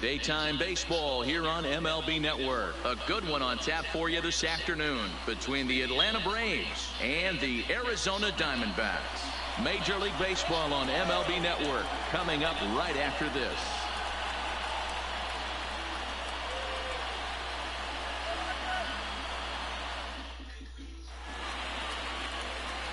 Daytime baseball here on MLB Network. A good one on tap for you this afternoon between the Atlanta Braves and the Arizona Diamondbacks. Major League Baseball on MLB Network coming up right after this.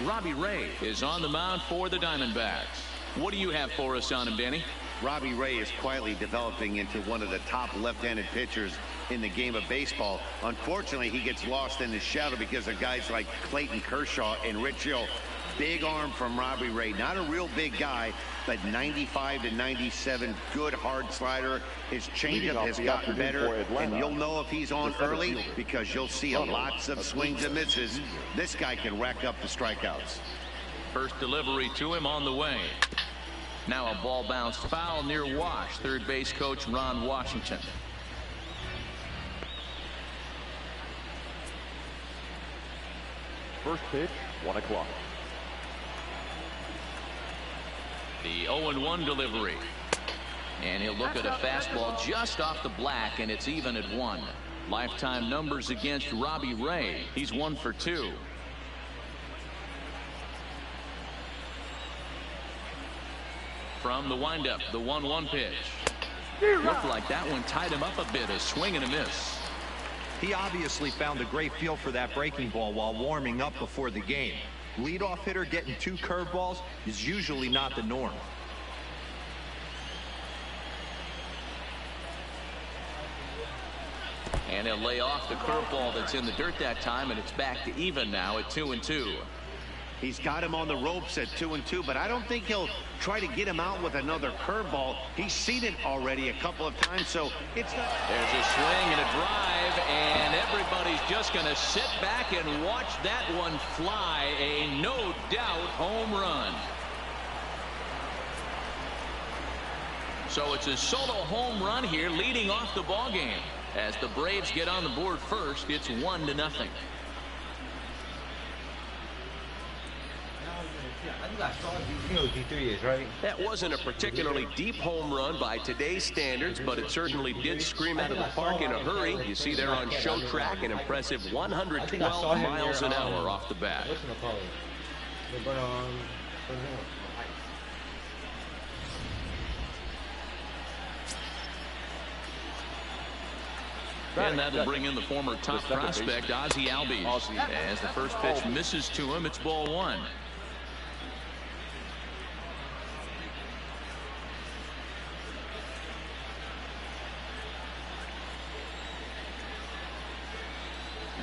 Robbie Ray is on the mound for the Diamondbacks. What do you have for us on him, Danny? Robbie Ray is quietly developing into one of the top left-handed pitchers in the game of baseball. Unfortunately, he gets lost in the shadow because of guys like Clayton Kershaw and Rich Hill. Big arm from Robbie Ray. Not a real big guy, but 95 to 97, good hard slider. His changeup has gotten better, and you'll know if he's on early because you'll see lots of swings and misses. This guy can rack up the strikeouts. First delivery to him on the way. Now a ball bounced foul near Wash. Third base coach Ron Washington. First pitch, 1 o'clock. The 0-1 delivery. And he'll look at a fastball just off the black, and it's even at 1. Lifetime numbers against Robbie Ray. He's 1 for 2. From the windup, the 1-1 pitch. Looked like that one tied him up a bit. A swing and a miss. He obviously found a great feel for that breaking ball while warming up before the game. Leadoff hitter getting 2 curveballs is usually not the norm. And he'll lay off the curveball that's in the dirt that time, and it's back to even now at 2-2. He's got him on the ropes at 2-2, but I don't think he'll try to get him out with another curveball. He's seen it already a couple of times, so it's not. There's a swing and a drive, and everybody's just going to sit back and watch that one fly. A no doubt home run. So it's a solo home run here, leading off the ball game. As the Braves get on the board first, it's 1-0. That wasn't a particularly deep home run by today's standards, but it certainly did scream out of the park in a hurry. You see there on show track an impressive 112 miles an hour off the bat. And that'll bring in the former top prospect, Ozzie Albies. As the first pitch misses to him, it's ball 1.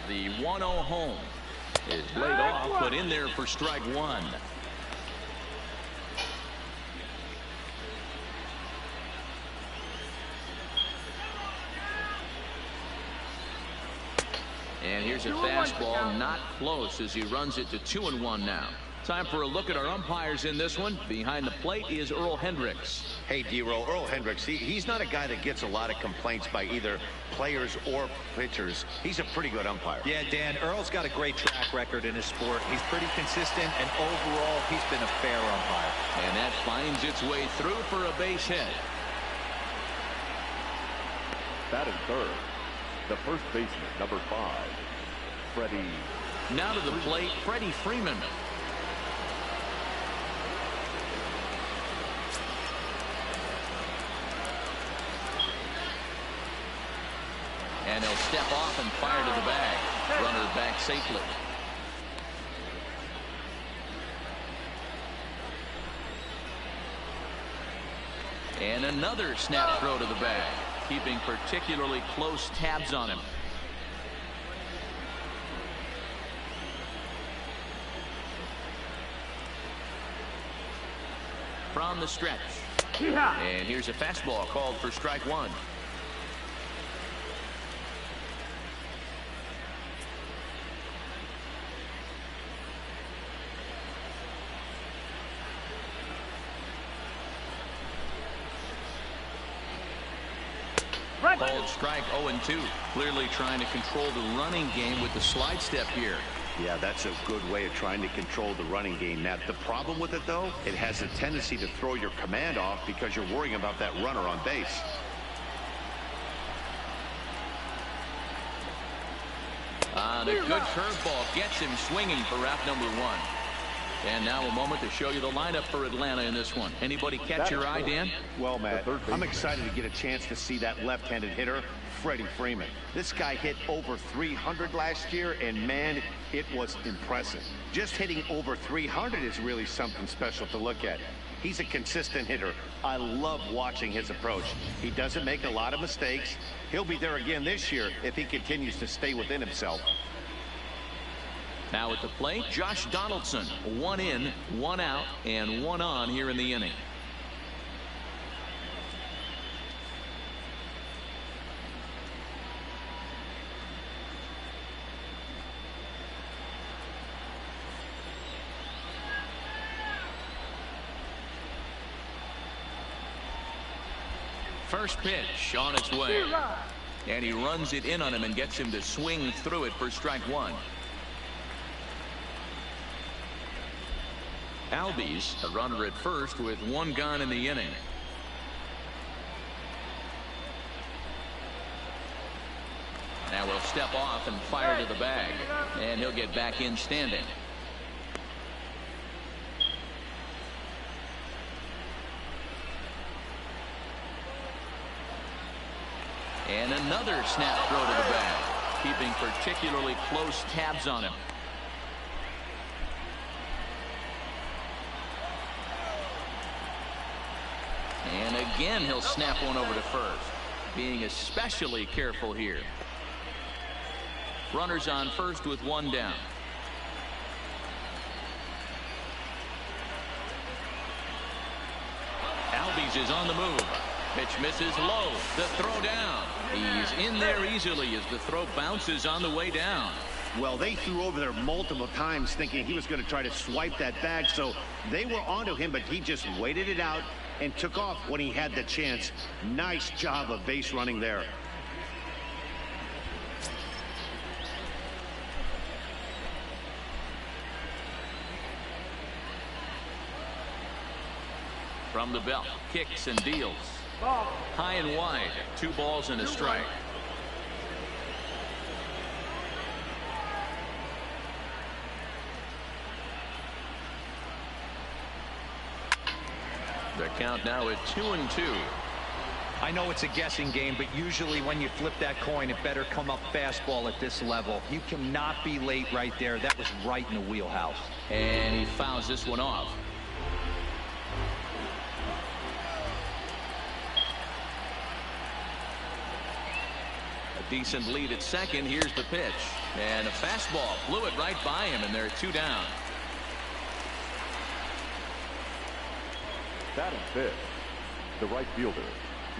The 1-0 home is laid off, but in there for strike 1. And here's a fastball, not close, as he runs it to 2-1 now. Time for a look at our umpires in this one. Behind the plate is Earl Hendricks. Hey, D-Roll, Earl Hendricks, he's not a guy that gets a lot of complaints by either players or pitchers. He's a pretty good umpire. Yeah, Dan, Earl's got a great track record in his sport. He's pretty consistent, and overall, he's been a fair umpire. And that finds its way through for a base hit. Batting third, the first baseman, number 5, Freddie. Now to the plate, Freddie Freeman. And he'll step off and fire to the bag. Runner back safely. And another snap throw to the bag, keeping particularly close tabs on him. From the stretch. And here's a fastball called for strike 1. Called strike 0-2. Clearly trying to control the running game with the slide step here. Yeah, that's a good way of trying to control the running game. Now, the problem with it, though, it has a tendency to throw your command off because you're worrying about that runner on base. Now the good curveball gets him swinging for out number 1. And now a moment to show you the lineup for Atlanta in this one. Anybody catch your eye, Dan? Well, Matt, I'm excited to get a chance to see that left-handed hitter, Freddie Freeman. This guy hit over 300 last year, and man, it was impressive. Just hitting over 300 is really something special to look at. He's a consistent hitter. I love watching his approach. He doesn't make a lot of mistakes. He'll be there again this year if he continues to stay within himself. Now at the plate, Josh Donaldson. 1 in, 1 out, and 1 on here in the inning. First pitch on its way. And he runs it in on him and gets him to swing through it for strike 1. Albies, a runner at first with 1 gone in the inning. Now he'll step off and fire to the bag. And he'll get back in standing. And another snap throw to the bag, keeping particularly close tabs on him. And again, he'll snap one over to first, being especially careful here. Runners on first with 1 down. Albies is on the move. Pitch misses low. The throw down. He's in there easily as the throw bounces on the way down. Well, they threw over there multiple times thinking he was going to try to swipe that bag, so they were onto him, but he just waited it out and took off when he had the chance. Nice job of base running there. From the belt, kicks and deals. High and wide, 2 balls and a strike. The count now at 2-2. I know it's a guessing game, but usually when you flip that coin, it better come up fastball at this level. You cannot be late right there. That was right in the wheelhouse. And he fouls this one off. A decent lead at second. Here's the pitch. And a fastball blew it right by him, and they're 2 down. Batting fifth, the right fielder.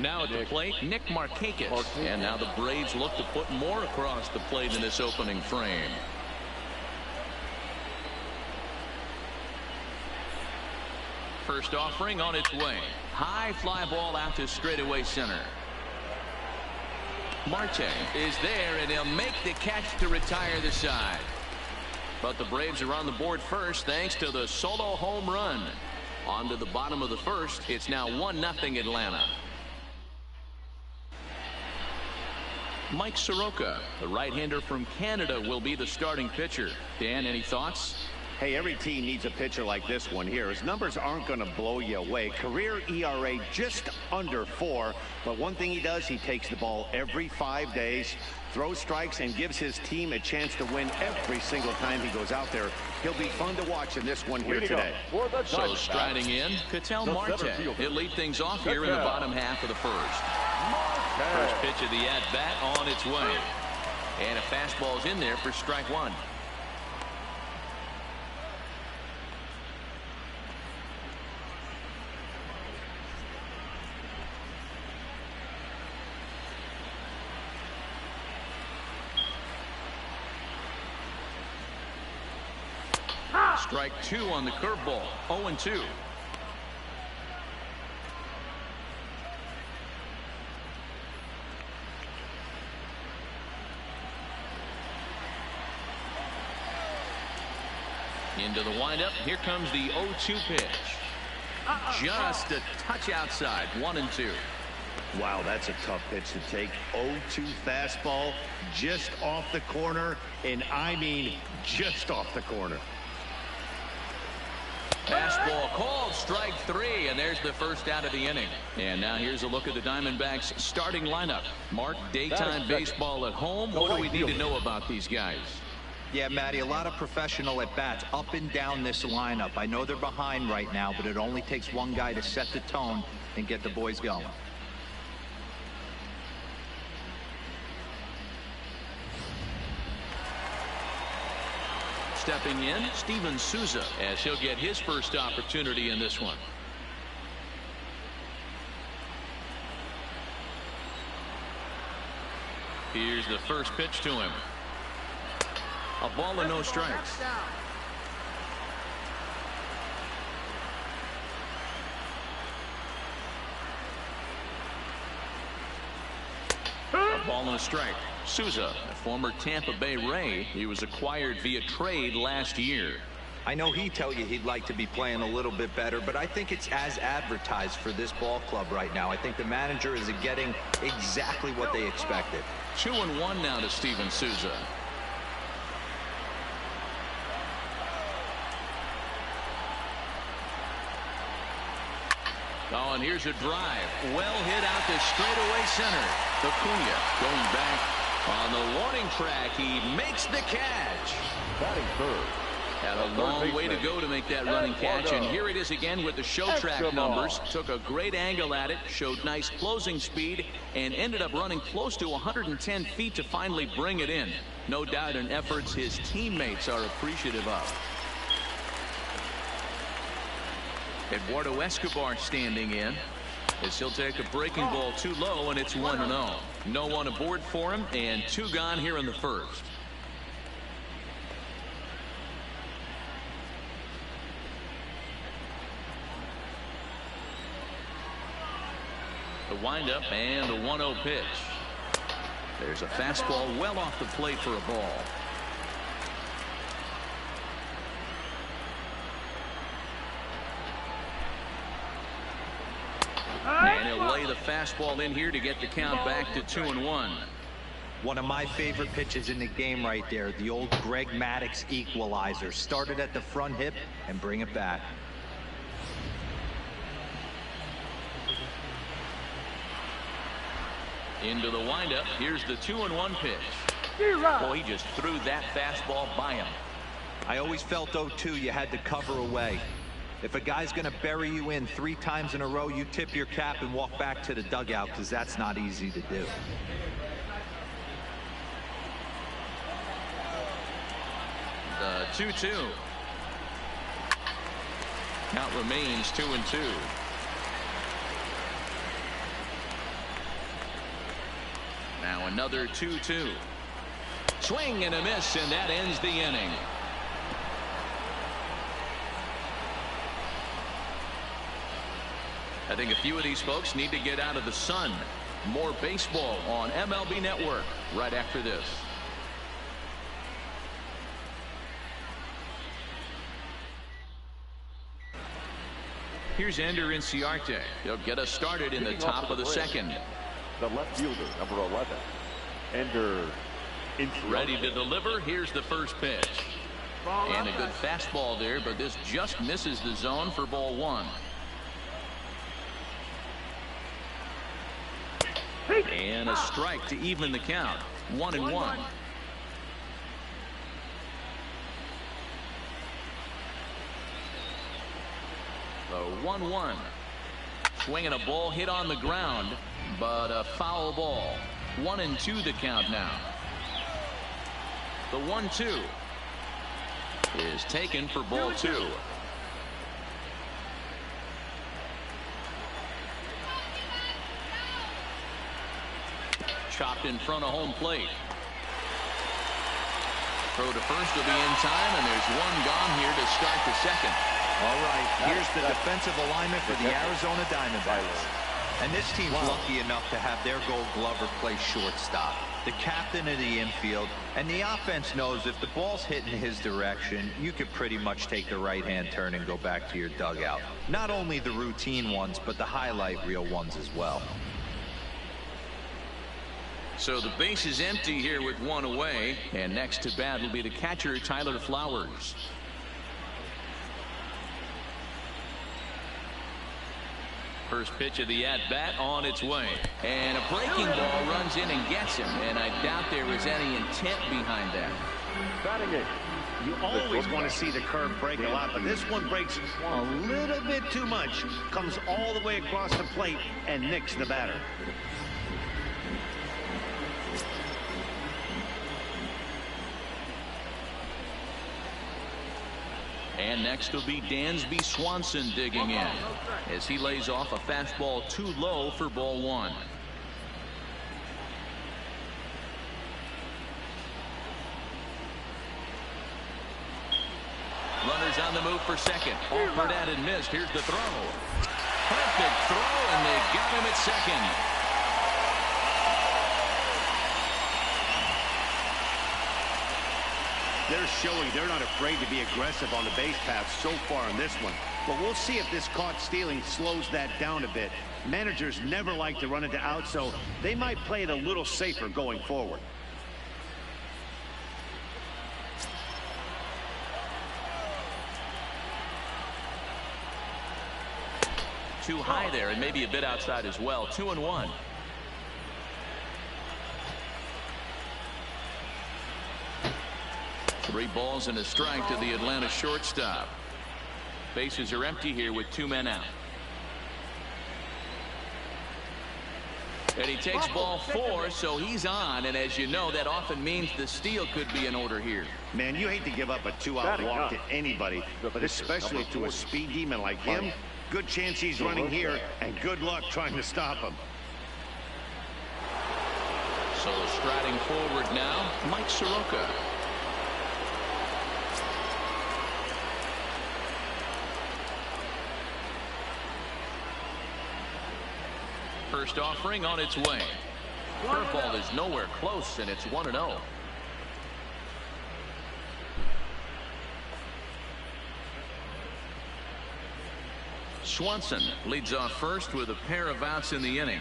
Now at the plate, Nick Markakis. And now the Braves look to put more across the plate in this opening frame. First offering on its way. High fly ball out to straightaway center. Marte is there, and he'll make the catch to retire the side. But the Braves are on the board first thanks to the solo home run. On to the bottom of the first. It's now 1-0 Atlanta. Mike Soroka, the right-hander from Canada, will be the starting pitcher. Dan, any thoughts? Hey, every team needs a pitcher like this one here. His numbers aren't going to blow you away. Career ERA just under 4. But one thing he does, he takes the ball every 5 days, throws strikes, and gives his team a chance to win every single time he goes out there. He'll be fun to watch in this one here today. So striding in, Ketel Marte. He'll lead things off here in the bottom half of the first. First pitch of the at-bat on its way. And a fastball's in there for strike 1. Strike 2 on the curveball. 0-2. Into the windup. Here comes the 0-2 pitch. Just a touch outside. 1-2. Wow, that's a tough pitch to take. 0-2 fastball just off the corner, and I mean just off the corner. Fastball called, strike 3, and there's the first out of the inning. And now here's a look at the Diamondbacks starting lineup. Mark, daytime baseball at home. What do we need to know about these guys? Yeah, Matty, a lot of professional at-bats up and down this lineup. I know they're behind right now, but it only takes one guy to set the tone and get the boys going. Stepping in, Steven Souza, as he'll get his first opportunity in this one. Here's the first pitch to him. A ball and no strikes. A ball and a strike. Souza, a former Tampa Bay Ray. He was acquired via trade last year. I know he'd tell you he'd like to be playing a little bit better, but I think it's as advertised for this ball club right now. I think the manager is getting exactly what they expected. 2-1 now to Steven Souza. Oh, and here's a drive. Well hit out to straightaway center. Acuna going back on the warning track. He makes the catch. Batting third. Had a long way to go to make that running catch, and here it is again with the show track numbers. Took a great angle at it, showed nice closing speed, and ended up running close to 110 feet to finally bring it in. No doubt in efforts his teammates are appreciative of. Eduardo Escobar standing in as he'll take a breaking ball too low, and it's 1-0. No one aboard for him, and 2 gone here in the first. The windup and the 1-0 pitch. There's a fastball well off the plate for a ball. And he'll lay the fastball in here to get the count back to 2-1. One of my favorite pitches in the game right there, the old Greg Maddux equalizer. Started at the front hip and bring it back. Into the windup. Here's the 2-1 pitch. Well, he just threw that fastball by him. I always felt 0-2 you had to cover away. If a guy's going to bury you in 3 times in a row, you tip your cap and walk back to the dugout, because that's not easy to do. The 2-2. Count remains 2-2. Now another 2-2. Swing and a miss, and that ends the inning. I think a few of these folks need to get out of the sun. More baseball on MLB Network right after this. Here's Ender Inciarte. He'll get us started in the top of the second. The left fielder, number 11, Ender Inciarte. Ready to deliver. Here's the first pitch. And a good fastball there, but this just misses the zone for ball 1. And a strike to even the count. 1-1. The 1-1. Swinging a ball hit on the ground, but a foul ball. 1-2 the count now. The 1-2 is taken for ball 2. Chopped in front of home plate. Throw to first will be in time, and there's 1 gone here to start the second. All right, here's the defensive alignment for the Arizona Diamondbacks. And this team's lucky enough to have their Gold Glover play shortstop, the captain of the infield, and the offense knows if the ball's hitting his direction, you could pretty much take the right-hand turn and go back to your dugout. Not only the routine ones, but the highlight reel ones as well. So the base is empty here with one away. And next to bat will be the catcher, Tyler Flowers. First pitch of the at-bat on its way. And a breaking ball runs in and gets him. And I doubt there was any intent behind that. Batting it. You always want to see the curve break a lot, but this one breaks a little bit too much. Comes all the way across the plate and nicks the batter. And next will be Dansby Swanson digging in as he lays off a fastball too low for ball one. Runners on the move for second. Offered at and missed. Here's the throw. Perfect throw, and they got him at second. They're showing they're not afraid to be aggressive on the base path so far in this one. But we'll see if this caught stealing slows that down a bit. Managers never like to run into out, so they might play it a little safer going forward. Too high there and maybe a bit outside as well. 2-1. Three balls and a strike to the Atlanta shortstop. Bases are empty here with two men out. And he takes ball four, so he's on. And as you know, that often means the steal could be in order here. Man, you hate to give up a two-out walk to anybody, but especially to a speed demon like him. Good chance he's running here, and good luck trying to stop him. So striding forward now, Mike Soroka. First offering on its way. Curveball is nowhere close, and it's 1-0. Swanson leads off first with a pair of outs in the inning.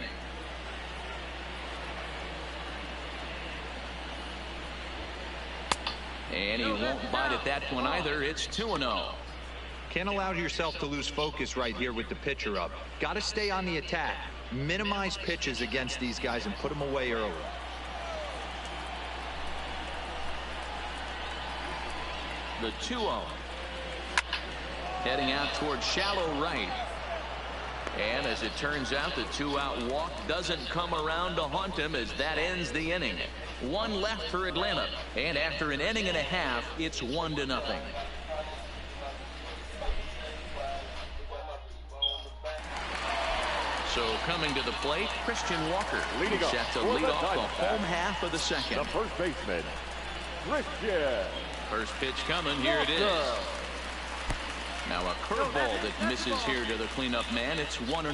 And he won't bite at that one either. It's 2-0. Can't allow yourself to lose focus right here with the pitcher up. Got to stay on the attack. Minimize pitches against these guys and put them away early. The 2-0. Heading out towards shallow right. And as it turns out, the two-out walk doesn't come around to haunt him as that ends the inning. One left for Atlanta. And after an inning and a half, it's 1-0. So coming to the plate, Christian Walker leading off set to lead off the home half of the second. The first baseman, Christian. First pitch coming. Here it is. Now a curveball that misses here to the cleanup man. It's 1-0.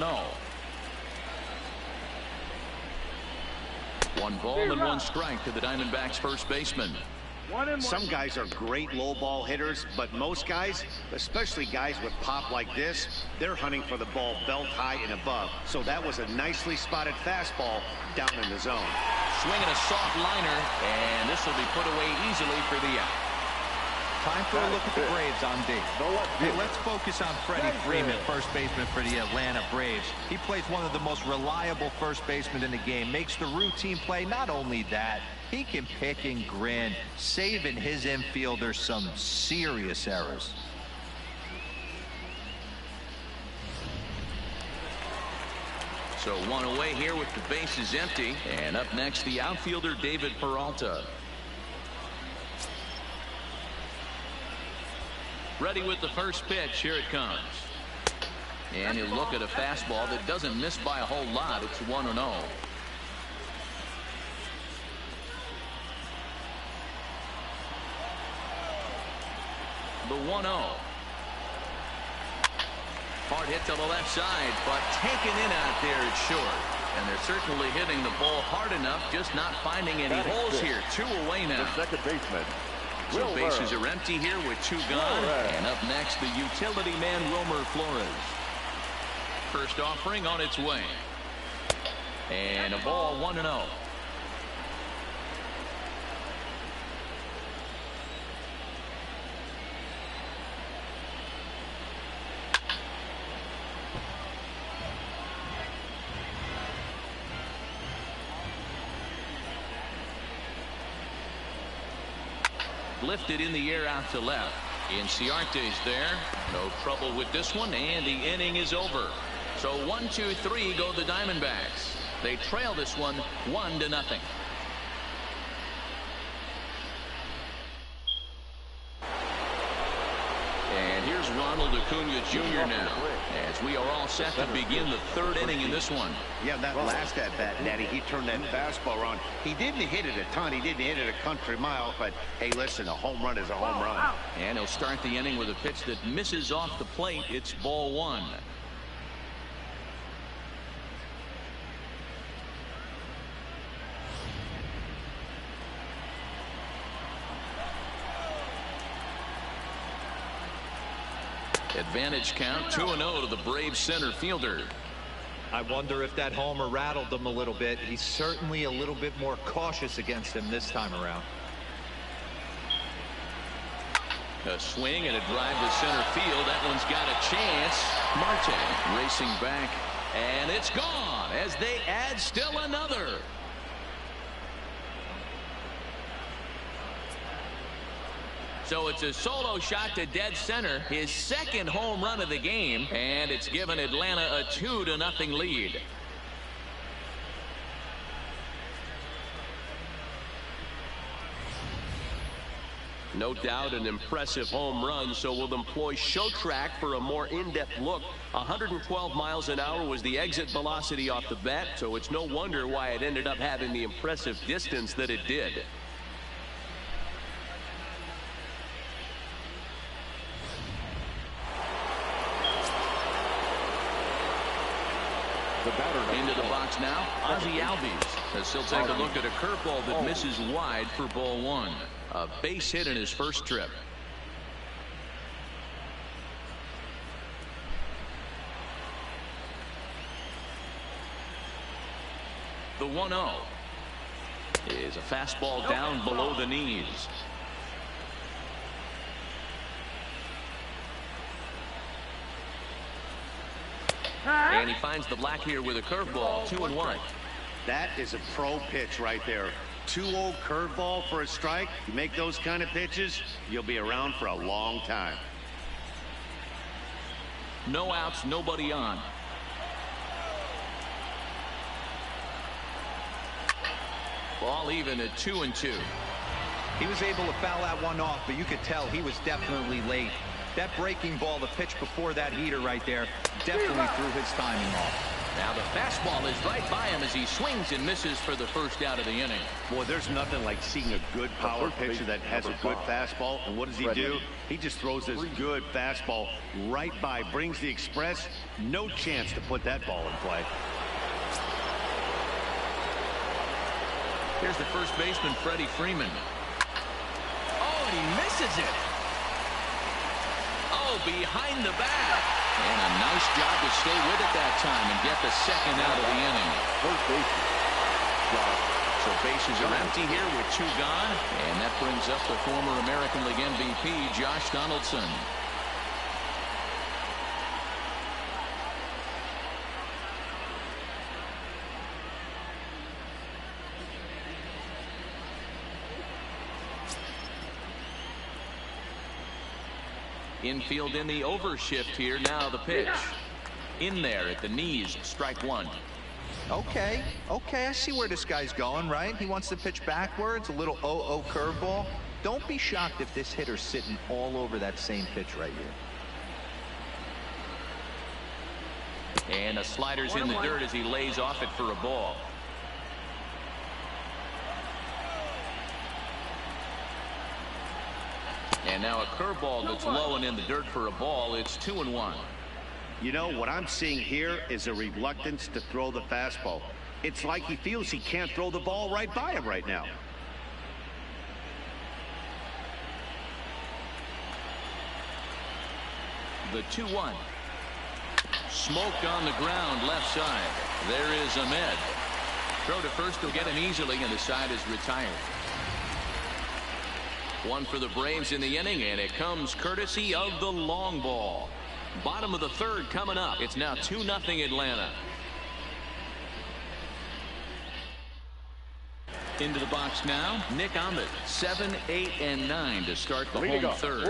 One ball and one strike to the Diamondbacks first baseman. Some guys are great low ball hitters, but most guys, especially guys with pop like this, they're hunting for the ball belt high and above. So that was a nicely spotted fastball down in the zone. Swinging a soft liner, and this will be put away easily for the out. Time for a look at the Braves on D. Hey, let's focus on Freddie Freeman, first baseman for the Atlanta Braves. He plays one of the most reliable first basemen in the game, makes the routine play. Not only that, he can pick and grin, saving his infielders some serious errors. So one away here with the bases empty. And up next, the outfielder David Peralta. Ready with the first pitch. Here it comes. And he'll look at a fastball that doesn't miss by a whole lot. It's 1-0. The 1-0. Hard hit to the left side, but taken in out there, it's short. And they're certainly hitting the ball hard enough, just not finding any holes here. Two away now. The second baseman. So bases are empty here with two gone. And up next, the utility man, Wilmer Flores. First offering on its way. And a ball 1-0. lifted in the air out to left. Inciarte's there. No trouble with this one, and the inning is over. So 1, 2, 3 go the Diamondbacks. They trail this one 1-0. And here's Ronald Acuna Jr. now, as we are all set to begin the third inning in this one. Yeah, that last at-bat, Natty, he turned that fastball around. He didn't hit it a ton. He didn't hit it a country mile. But, hey, listen, a home run is a home run. And he'll start the inning with a pitch that misses off the plate. It's ball 1. Advantage count 2-0 to the Braves center fielder. I wonder if that homer rattled him a little bit. He's certainly a little bit more cautious against him this time around. A swing and a drive to center field. That one's got a chance. Marte racing back, and it's gone as they add still another. So it's a solo shot to dead center, his second home run of the game, and it's given Atlanta a 2-0 lead. No doubt an impressive home run, so we'll employ show track for a more in-depth look. 112 miles an hour was the exit velocity off the bat, so it's no wonder why it ended up having the impressive distance that it did. Into the box now, Ozzie Albies, as he'll take a look at a curveball that misses wide for ball 1. A base hit in his first trip. The 1-0 is a fastball down below the knees. And he finds the black here with a curveball. 2-1. That is a pro pitch right there. 2-0 curveball for a strike. You make those kind of pitches, you'll be around for a long time. No outs, nobody on. Ball even at 2-2. He was able to foul that one off, but you could tell he was definitely late. That breaking ball, the pitch before that heater right there, definitely threw his timing off. Now the fastball is right by him as he swings and misses for the first out of the inning. Boy, there's nothing like seeing a good power pitcher that has a good fastball. And what does he do? He just throws this good fastball right by, brings the express. No chance to put that ball in play. Here's the first baseman, Freddie Freeman. Oh, and he misses it. Oh, behind the bat. And a nice job to stay with it that time and get the second out of the inning. First base. So bases are empty here with 2 gone. And that brings up the former American League MVP, Josh Donaldson. Infield in the overshift here. Now the pitch. In there at the knees. Strike 1. Okay, I see where this guy's going, right? He wants to pitch backwards, a little 0-0 curveball. Don't be shocked if this hitter's sitting all over that same pitch right here. And a slider's in the dirt as he lays off it for a ball. And now a curveball that's low and in the dirt for a ball. It's 2-1. You know, what I'm seeing here is a reluctance to throw the fastball. It's like he feels he can't throw the ball right by him right now. The 2-1. Smoke on the ground left side. There is Ahmed. Throw to first will get him easily, and the side is retired. One for the Braves in the inning, and it comes courtesy of the long ball. Bottom of the third coming up. It's now 2-0 Atlanta. Into the box now, Nick Ahmed. 7, 8, and 9 to start the home third.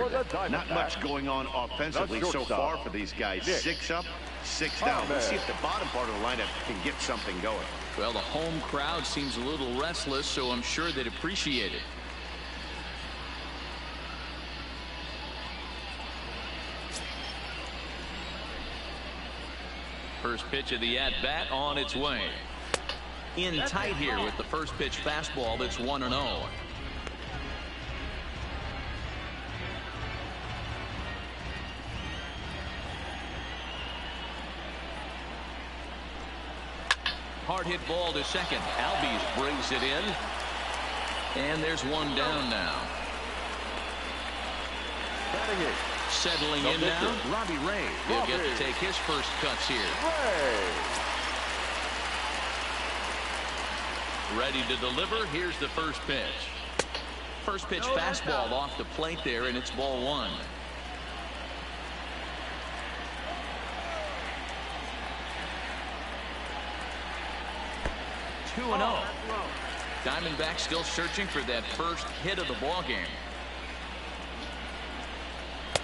Not much going on offensively so far for these guys. 6 up, 6 down. Let's see if the bottom part of the lineup can get something going. Well, the home crowd seems a little restless, so I'm sure they'd appreciate it. First pitch of the at-bat on its way. In tight here with the first pitch fastball that's 1-0. Hard hit ball to second. Albies brings it in. And there's one down now. Settling in now, Robbie Ray. He'll get to take his first cuts here. Ready to deliver. Here's the first pitch. First pitch fastball off the plate there, and it's ball 1. Two and 0. Diamondbacks still searching for that first hit of the ball game.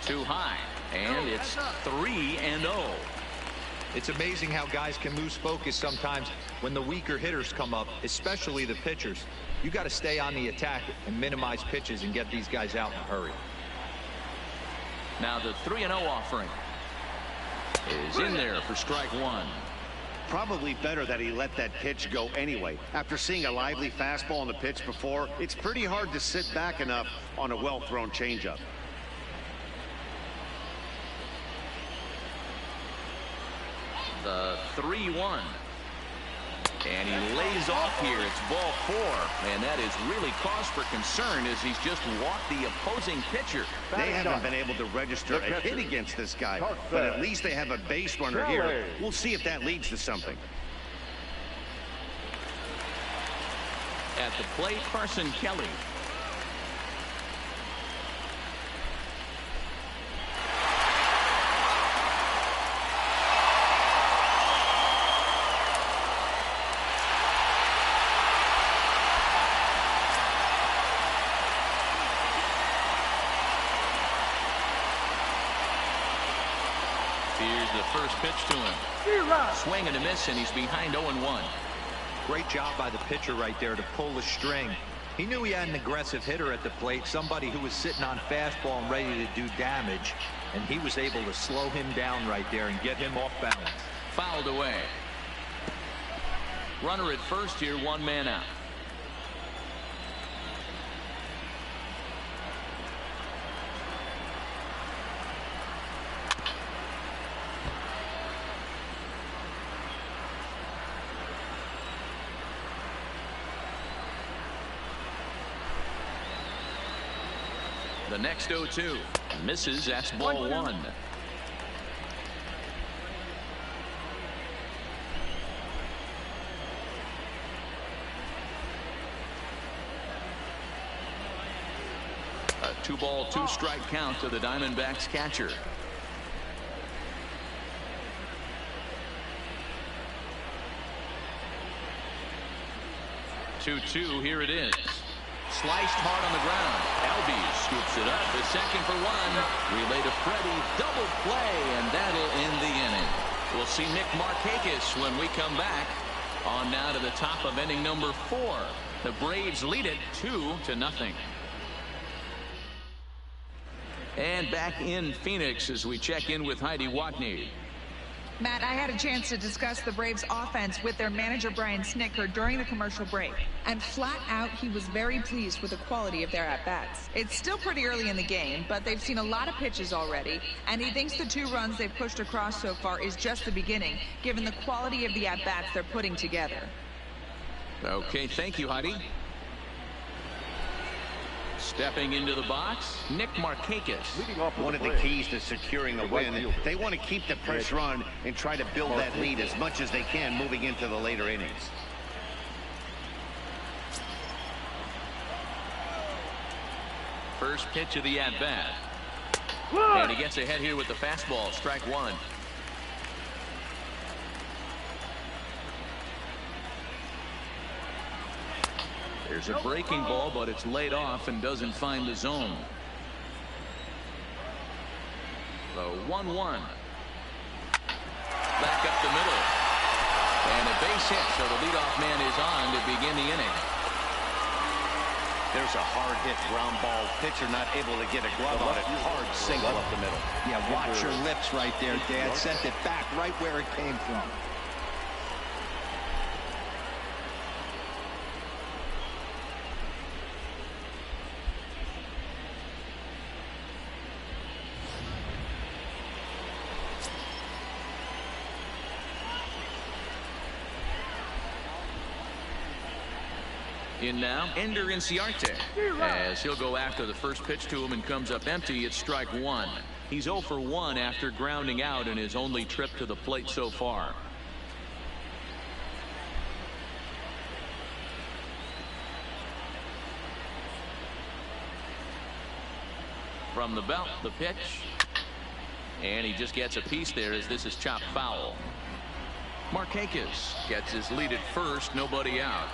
Too high, and it's 3-0. It's amazing how guys can lose focus sometimes when the weaker hitters come up, especially the pitchers. You got to stay on the attack and minimize pitches and get these guys out in a hurry. Now the 3-0 offering is in there for strike 1. Probably better that he let that pitch go anyway. After seeing a lively fastball on the pitch before, it's pretty hard to sit back enough on a well-thrown changeup. The 3-1. And he lays off here. It's ball 4. And that is really cause for concern as he's just walked the opposing pitcher. They haven't been able to register a hit against this guy, but at least they have a base runner here. We'll see if that leads to something. At the plate, Carson Kelly. Here's the first pitch to him. Swing and a miss, and he's behind 0-1. Great job by the pitcher right there to pull the string. He knew he had an aggressive hitter at the plate, somebody who was sitting on fastball and ready to do damage, and he was able to slow him down right there and get him off balance. Fouled away. Runner at first here, 1 man out. The next 0-2 misses. That's ball 1. A 2-ball, 2-strike count to the Diamondbacks catcher. Two, here it is. Sliced hard on the ground. Albies scoops it up to second for 1. Relay to Freddie. Double play, and that'll end the inning. We'll see Nick Markakis when we come back. On now to the top of inning number 4. The Braves lead it 2-0. And back in Phoenix as we check in with Heidi Watney. Matt, I had a chance to discuss the Braves offense with their manager Brian Snitker during the commercial break, and flat out he was very pleased with the quality of their at-bats. It's still pretty early in the game, but they've seen a lot of pitches already, and he thinks the 2 runs they've pushed across so far is just the beginning, given the quality of the at-bats they're putting together. Okay, thank you, Heidi. Stepping into the box, Nick Markakis. One of the keys to securing a win, they want to keep the pressure on and try to build that lead as much as they can moving into the later innings. First pitch of the at-bat. And he gets ahead here with the fastball, strike 1. There's a breaking ball, but it's laid off and doesn't find the zone. The 1-1. Back up the middle. And a base hit, so the leadoff man is on to begin the inning. There's a hard hit ground ball. Pitcher not able to get a glove on it. Hard single up the middle. Yeah, watch your lips right there, Dad. Sent it back right where it came from. In now, Ender Inciarte, as he'll go after the first pitch to him and comes up empty. It's strike one. He's 0 for 1 after grounding out in his only trip to the plate so far. From the belt, the pitch. And he just gets a piece there as this is chopped foul. Markakis gets his lead at first, nobody out.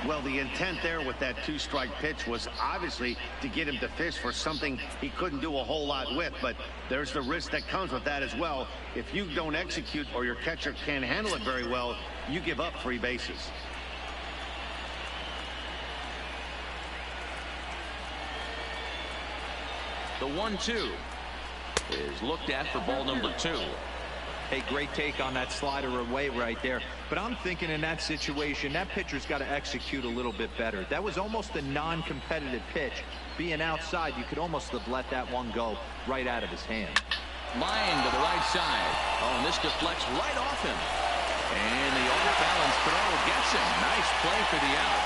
Well, the intent there with that 2-strike pitch was obviously to get him to fish for something he couldn't do a whole lot with, but there's the risk that comes with that as well. If you don't execute or your catcher can't handle it very well, you give up free bases. The 1-2 is looked at for ball number 2. Hey, great take on that slider away right there. But I'm thinking in that situation, that pitcher's got to execute a little bit better. That was almost a non-competitive pitch. Being outside, you could almost have let that one go right out of his hand. Line to the right side. Oh, and this deflects right off him. And the off-balance throw gets him. Nice play for the out.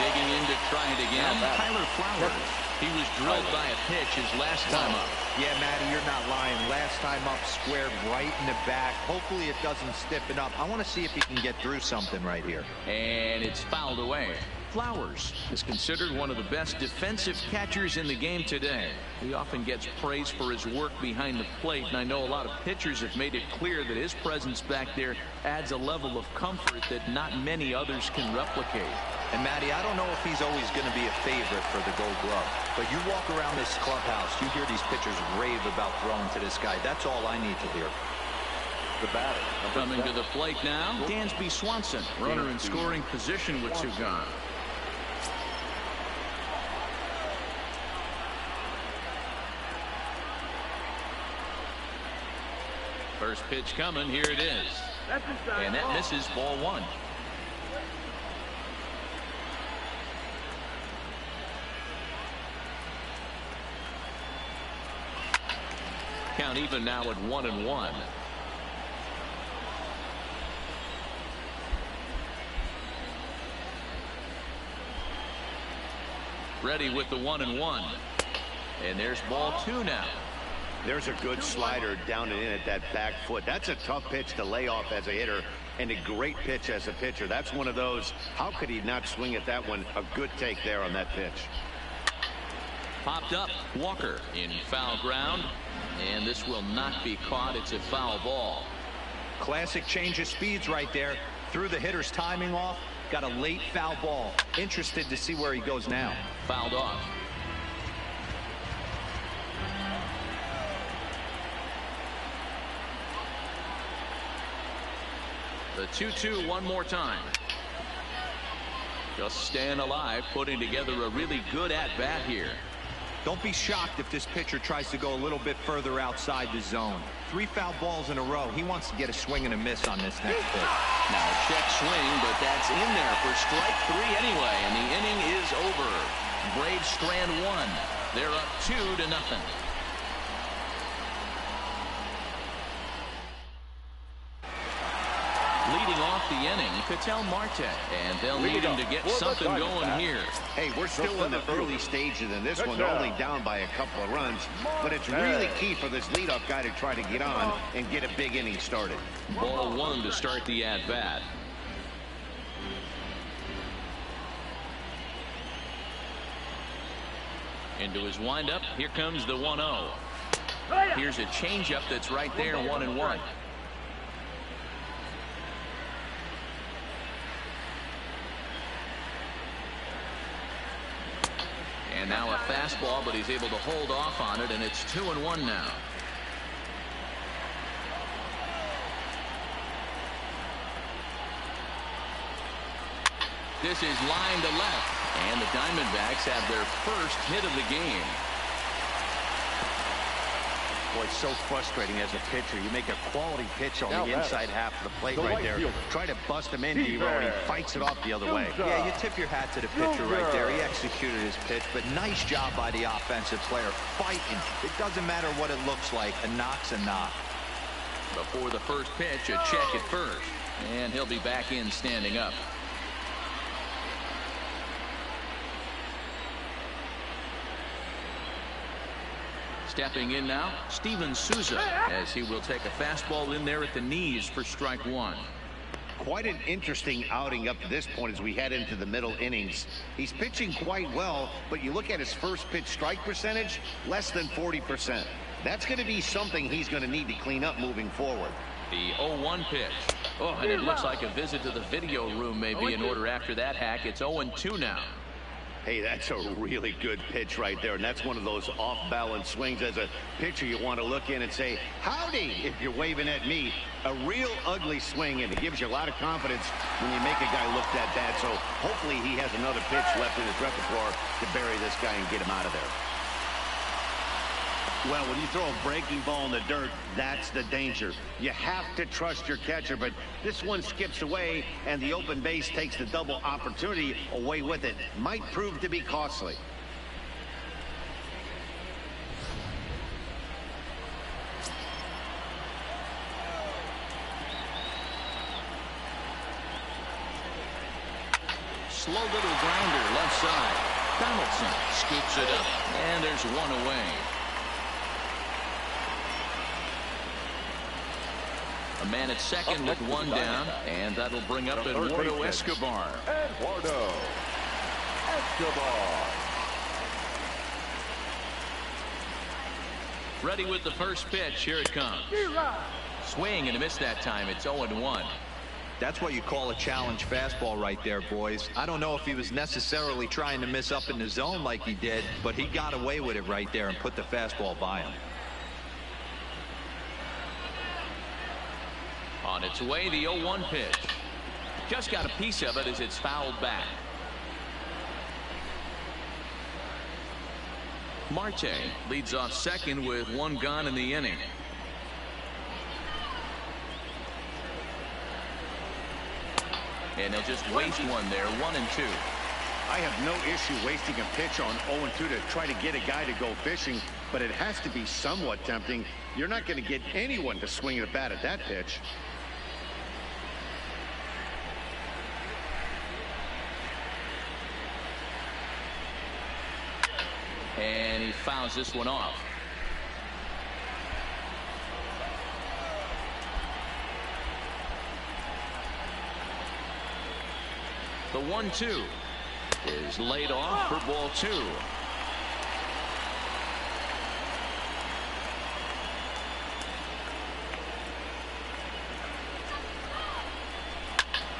Digging in to try it again. Tyler Flowers. He was drilled by a pitch his last time up. Yeah, Matty, you're not lying. Last time up, squared right in the back. Hopefully it doesn't stiffen up. I want to see if he can get through something right here. And it's fouled away. Flowers is considered one of the best defensive catchers in the game today. He often gets praise for his work behind the plate, and I know a lot of pitchers have made it clear that his presence back there adds a level of comfort that not many others can replicate. And Matty, I don't know if he's always going to be a favorite for the Gold Glove, but you walk around this clubhouse, you hear these pitchers rave about throwing to this guy. That's all I need to hear. The batter. Coming to the plate now, Dansby Swanson, runner in scoring position with 2 gone. First pitch coming, here it is. And that misses, ball 1. Count even now at 1-1. Ready with the 1-1. And there's ball 2 now. There's a good slider down and in at that back foot. That's a tough pitch to lay off as a hitter, and a great pitch as a pitcher. That's one of those, how could he not swing at that one? A good take there on that pitch. Popped up. Walker in foul ground. And this will not be caught. It's a foul ball. Classic change of speeds right there. Threw the hitter's timing off. Got a late foul ball. Interested to see where he goes now. Fouled off. The 2-2 one more time. Just staying alive, putting together a really good at-bat here. Don't be shocked if this pitcher tries to go a little bit further outside the zone. 3 foul balls in a row. He wants to get a swing and a miss on this next pitch. Now a check swing, but that's in there for strike 3 anyway, and the inning is over. Braves strand 1. They're up 2-0. Leading off the inning, Ketel Marte, and they'll need him to get something going here. Hey, we're still in the early stages in this one. They're only down by a couple of runs, but it's really key for this leadoff guy to try to get on and get a big inning started. Ball 1 to start the at-bat. Into his windup. Here comes the 1-0. Here's a changeup that's right there, 1-1. And now a fastball, but he's able to hold off on it, and it's 2-1 now. This is line to left, and the Diamondbacks have their first hit of the game. Boy, it's so frustrating as a pitcher. You make a quality pitch on the inside half of the plate right there. Try to bust him into you, and he fights it off the other way. Yeah, you tip your hat to the pitcher right there. He executed his pitch, but nice job by the offensive player fighting. It doesn't matter what it looks like. A knock's a knock. Before the first pitch, a check at first, and he'll be back in standing up. Stepping in now, Steven Souza, as he will take a fastball in there at the knees for strike one. Quite an interesting outing up to this point as we head into the middle innings. He's pitching quite well, but you look at his first pitch strike percentage, less than 40%. That's going to be something he's going to need to clean up moving forward. The 0-1 pitch. Oh, and it looks like a visit to the video room may be in order after that hack. It's 0-2 now. Hey, that's a really good pitch right there, and that's one of those off-balance swings. As a pitcher, you want to look in and say, howdy, if you're waving at me. A real ugly swing, and it gives you a lot of confidence when you make a guy look that bad. So hopefully he has another pitch left in his repertoire to bury this guy and get him out of there. Well, when you throw a breaking ball in the dirt, that's the danger. You have to trust your catcher, but this one skips away, and the open base takes the double opportunity away with it. Might prove to be costly. Slow little grounder left side. Donaldson scoops it up, and there's one away. A man at second with one down, and that'll bring up Eduardo Escobar. Eduardo Escobar. Ready with the first pitch. Here it comes. Swing and a miss that time. It's 0-1. That's what you call a challenge fastball right there, boys. I don't know if he was necessarily trying to miss up in the zone like he did, but he got away with it right there and put the fastball by him. On its way, the 0-1 pitch. Just got a piece of it as it's fouled back. Marte leads off second with one gone in the inning. And they'll just waste one there, 1-2. I have no issue wasting a pitch on 0-2 to try to get a guy to go fishing, but it has to be somewhat tempting. You're not going to get anyone to swing at a bat at that pitch. And he fouls this one off. The 1-2 is laid off for ball 2.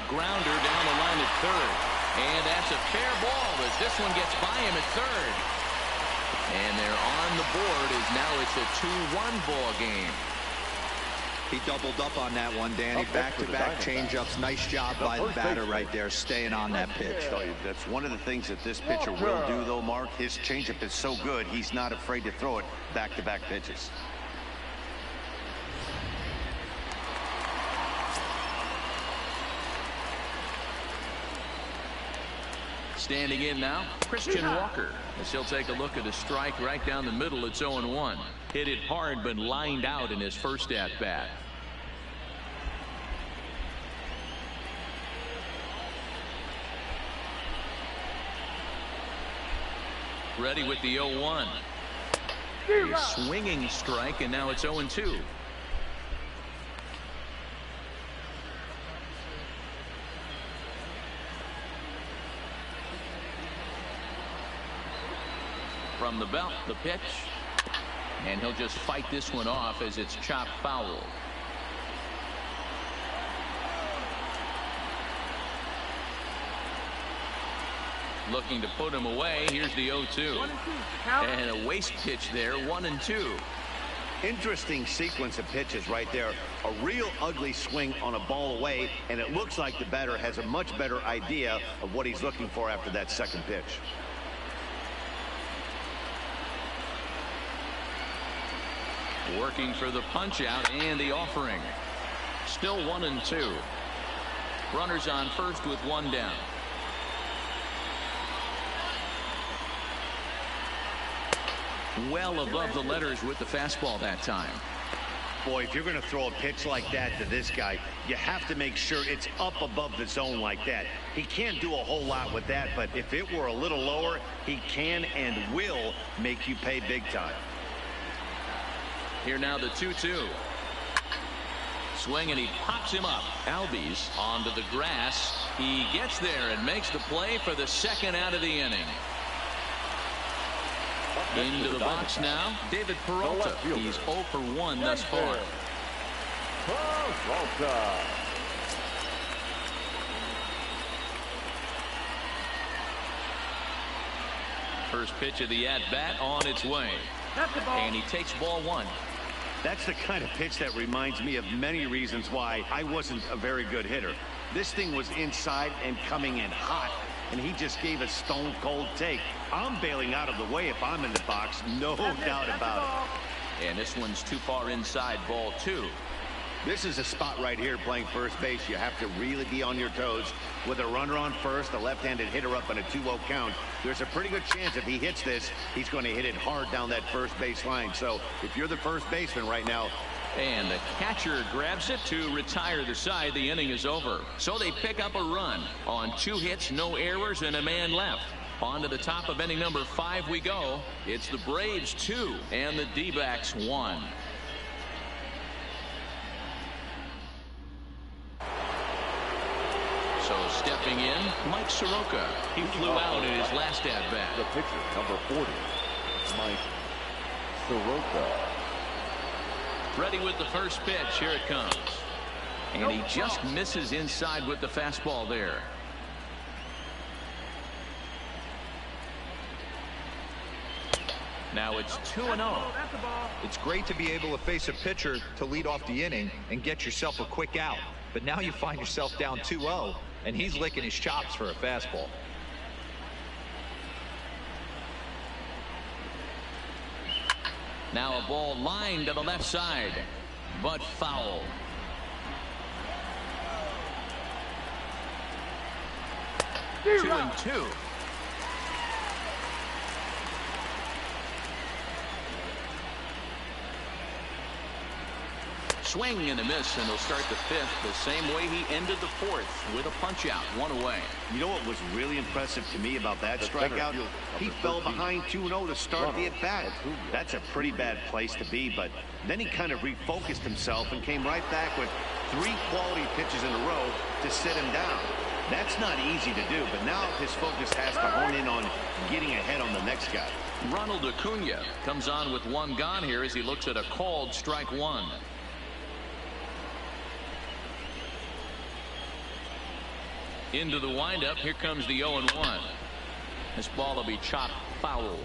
Grounder down the line at third. And that's a fair ball as this one gets by him at third. And they're on the board as now it's a 2-1 ball game. He doubled up on that one, Danny. Back-to-back changeups. Nice job by the batter right there, staying on that pitch. That's one of the things that this pitcher will do, though, Mark. His changeup is so good, he's not afraid to throw it back-to-back pitches. Standing in now, Christian Walker, as he'll take a look at a strike right down the middle. It's 0-1. Hit it hard, but lined out in his first at-bat. Ready with the 0-1. A swinging strike, and now it's 0-2. from the belt, the pitch. And he'll just fight this one off as it's chopped foul. Looking to put him away. Here's the 0-2. And a waste pitch there, 1-2. Interesting sequence of pitches right there. A real ugly swing on a ball away, and it looks like the batter has a much better idea of what he's looking for after that second pitch. Working for the punch out and the offering. Still 1-2. Runners on first with one down. Well above the letters with the fastball that time. Boy, if you're going to throw a pitch like that to this guy, you have to make sure it's up above the zone like that. He can't do a whole lot with that, but if it were a little lower, he can and will make you pay big time. Here now the 2-2. Swing, and he pops him up. Albies onto the grass. He gets there and makes the play for the second out of the inning. Into the box now, David Peralta. He's 0 for 1 thus far. Peralta. First pitch of the at-bat on its way. And he takes ball one. That's the kind of pitch that reminds me of many reasons why I wasn't a very good hitter. This thing was inside and coming in hot, and he just gave a stone-cold take. I'm bailing out of the way if I'm in the box, no doubt about it. And this one's too far inside, ball two. This is a spot right here playing first base. You have to really be on your toes. With a runner on first, a left-handed hitter up on a 2-0 count, there's a pretty good chance if he hits this, he's going to hit it hard down that first base line. So if you're the first baseman right now. And the catcher grabs it to retire the side. The inning is over. So they pick up a run on 2 hits, no errors, and a man left. On to the top of inning number 5 we go. It's the Braves 2 and the D-backs 1. So stepping in, Mike Soroka. He flew out in his last at-bat. The pitcher, number 40, Mike Soroka. Ready with the first pitch. Here it comes. And he just misses inside with the fastball there. Now it's 2-0. It's great to be able to face a pitcher to lead off the inning and get yourself a quick out. But now you find yourself down 2-0, and he's licking his chops for a fastball. Now a ball lined to the left side, but foul. Two and two. Swing and a miss, and he'll start the 5th the same way he ended the 4th with a punch out, 1 away. You know what was really impressive to me about that strikeout? He fell behind 2-0 to start the at-bat. That's a pretty bad place to be, but then he kind of refocused himself and came right back with 3 quality pitches in a row to sit him down. That's not easy to do, but now his focus has to hone in on getting ahead on the next guy. Ronald Acuna comes on with 1 gone here as he looks at a called strike 1. Into the windup. Here comes the 0-1. This ball will be chopped foul.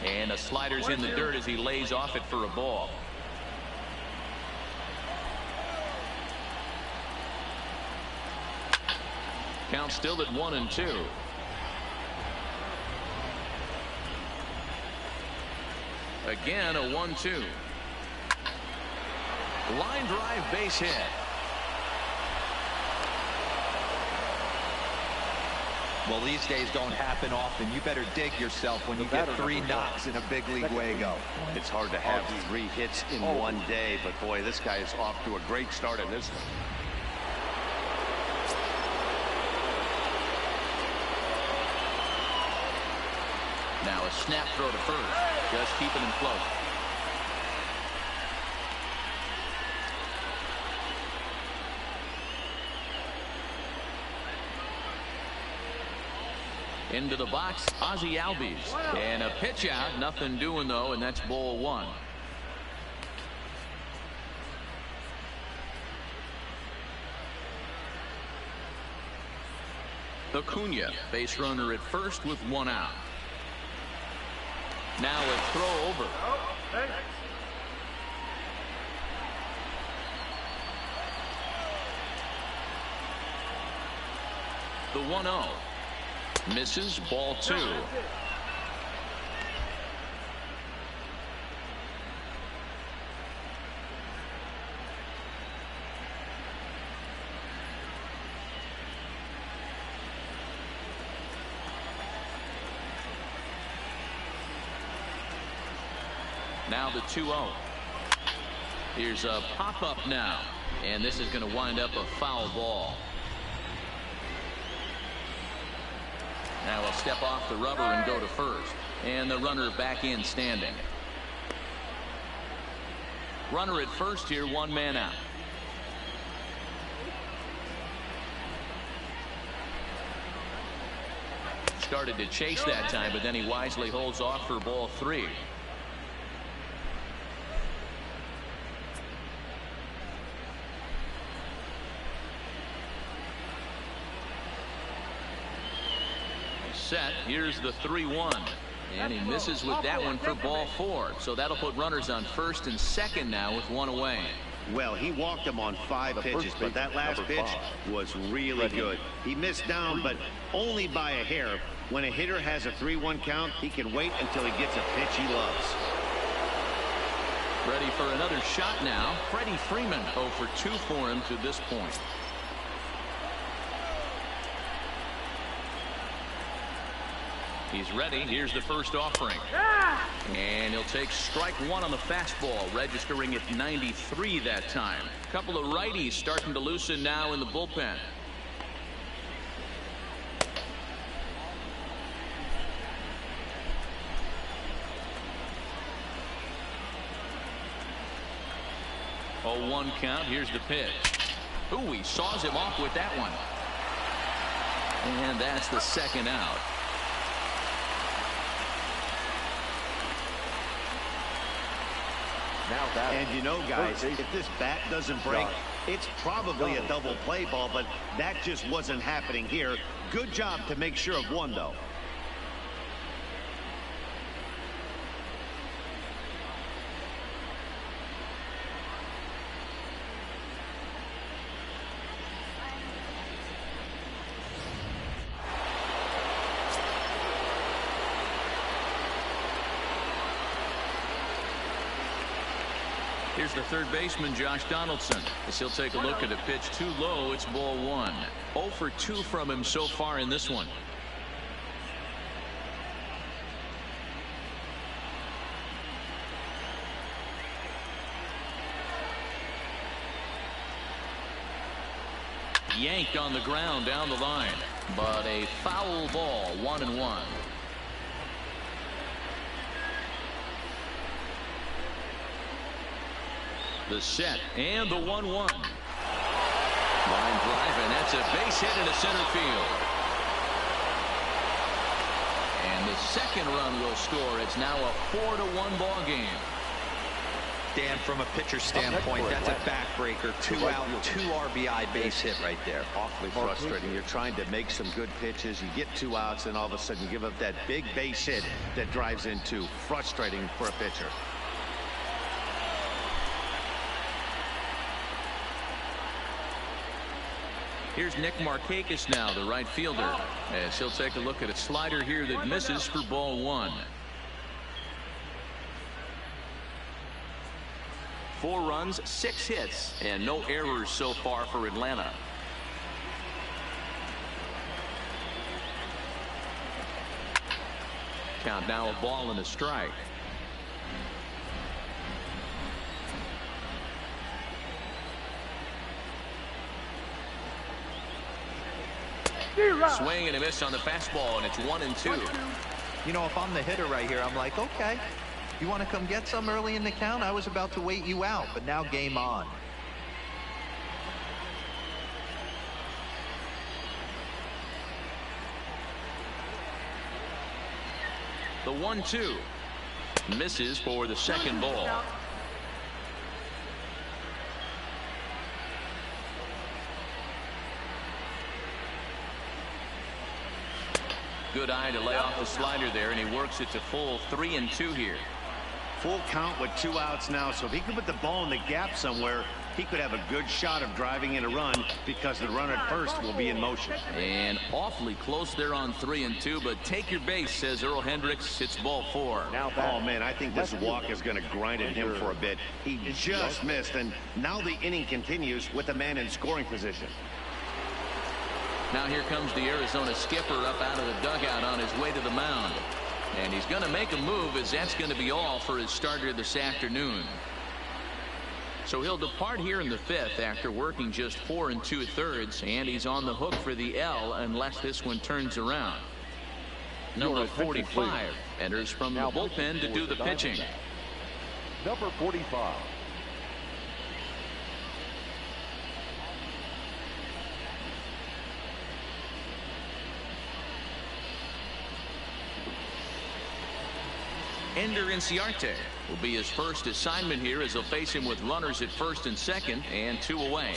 And a slider's in the dirt as he lays off it for a ball. Count still at 1-2. Again a 1-2. Line drive, base hit. Well, these days don't happen often. You better dig yourself when you get 3 knocks in a big league way-go. It's hard to have 3 hits in one day, but boy, this guy is off to a great start in this one. Now a snap throw to first, just keeping him close. Into the box, Ozzie Albies. And a pitch out, nothing doing though, and that's ball one. Acuna, base runner at first with one out. Now a throw over. The 1-0. Misses, ball two. Now the 2-0. Here's a pop-up now. And this is going to wind up a foul ball. Now he'll step off the rubber and go to first. And the runner back in standing. Runner at first here, one man out. Started to chase that time, but then he wisely holds off for ball three. Set. Here's the 3-1. And he misses with that one for ball four. So that'll put runners on first and second now with one away. Well, he walked him on 5 pitches, but that last pitch was really good. He missed down, but only by a hair. When a hitter has a 3-1 count, he can wait until he gets a pitch he loves. Ready for another shot now. Freddie Freeman 0 for 2 for him to this point. He's ready. Here's the first offering. And he'll take strike one on the fastball, registering at 93 that time. A couple of righties starting to loosen now in the bullpen. Oh, 1 count. Here's the pitch. Ooh, he saws him off with that one. And that's the second out. And you know, guys, if this bat doesn't break, it's probably a double play ball, but that just wasn't happening here. Good job to make sure of one, though. Here's the third baseman, Josh Donaldson. As he'll take a look at a pitch too low. It's ball one. 0 for 2 from him so far in this one. Yanked on the ground down the line, but a foul ball. 1-1. The set and the 1-1. Line drive, and that's a base hit into center field. And the second run will score. It's now a 4-1 ball game. Dan, from a pitcher standpoint, that's a backbreaker. 2 out, 2 RBI base hit right there. Awfully frustrating. You're trying to make some good pitches. You get 2 outs, and all of a sudden you give up that big base hit that drives in 2. Frustrating for a pitcher. Here's Nick Markakis now, the right fielder, as he'll take a look at a slider here that misses for ball one. 4 runs, 6 hits, and no errors so far for Atlanta. Count now a ball and a strike. Swing and a miss on the fastball, and it's 1-2. You know, if I'm the hitter right here, I'm like, okay, you want to come get some early in the count? I was about to wait you out, but now game on. The 1-2 misses for the second ball. Good eye to lay off the slider there, and he works it to full 3-2 here. Full count with 2 outs now, so if he could put the ball in the gap somewhere, he could have a good shot of driving in a run because the runner at first will be in motion. And awfully close there on 3-2, but take your base, says Earl Hendricks. It's ball 4. Oh, man, I think this walk is going to grind at him for a bit. He just missed, and now the inning continues with a man in scoring position. Now here comes the Arizona skipper up out of the dugout on his way to the mound. And he's going to make a move, as that's going to be all for his starter this afternoon. So he'll depart here in the 5th after working just 4 2/3, and he's on the hook for the L unless this one turns around. Number 45 enters from the bullpen to do the pitching. Number 45. Ender Inciarte will be his first assignment here, as he'll face him with runners at first and second and 2 away.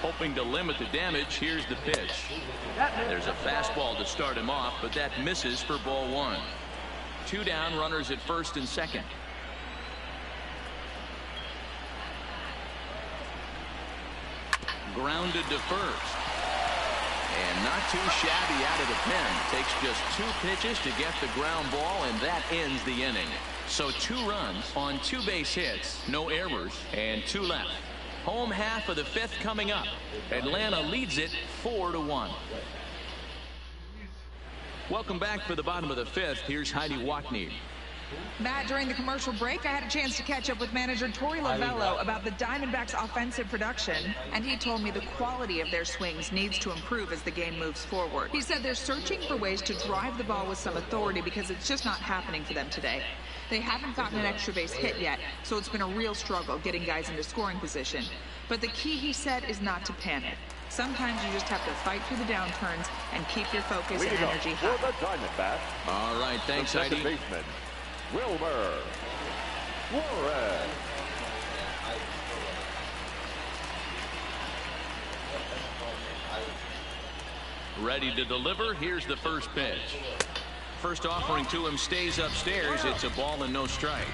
Hoping to limit the damage, here's the pitch. There's a fastball to start him off, but that misses for ball 1. 2 down, runners at first and second. Grounded to first. And not too shabby out of the pen. Takes just 2 pitches to get the ground ball, and that ends the inning. So 2 runs on 2 base hits, no errors, and 2 left. Home half of the 5th coming up. Atlanta leads it 4-1. Welcome back for the bottom of the 5th. Here's Heidi Watney. Matt, during the commercial break, I had a chance to catch up with manager Torey Lovello about the Diamondbacks' offensive production, and he told me the quality of their swings needs to improve as the game moves forward. He said they're searching for ways to drive the ball with some authority because it's just not happening for them today. They haven't gotten an extra base hit yet, so it's been a real struggle getting guys into scoring position. But the key, he said, is not to panic. Sometimes you just have to fight through the downturns and keep your focus and energy high. For the Diamondbacks. All right, thanks, Heidi. Baseman, Wilmer Flores. Ready to deliver. Here's the first pitch. First offering to him stays upstairs. It's a ball and no strikes.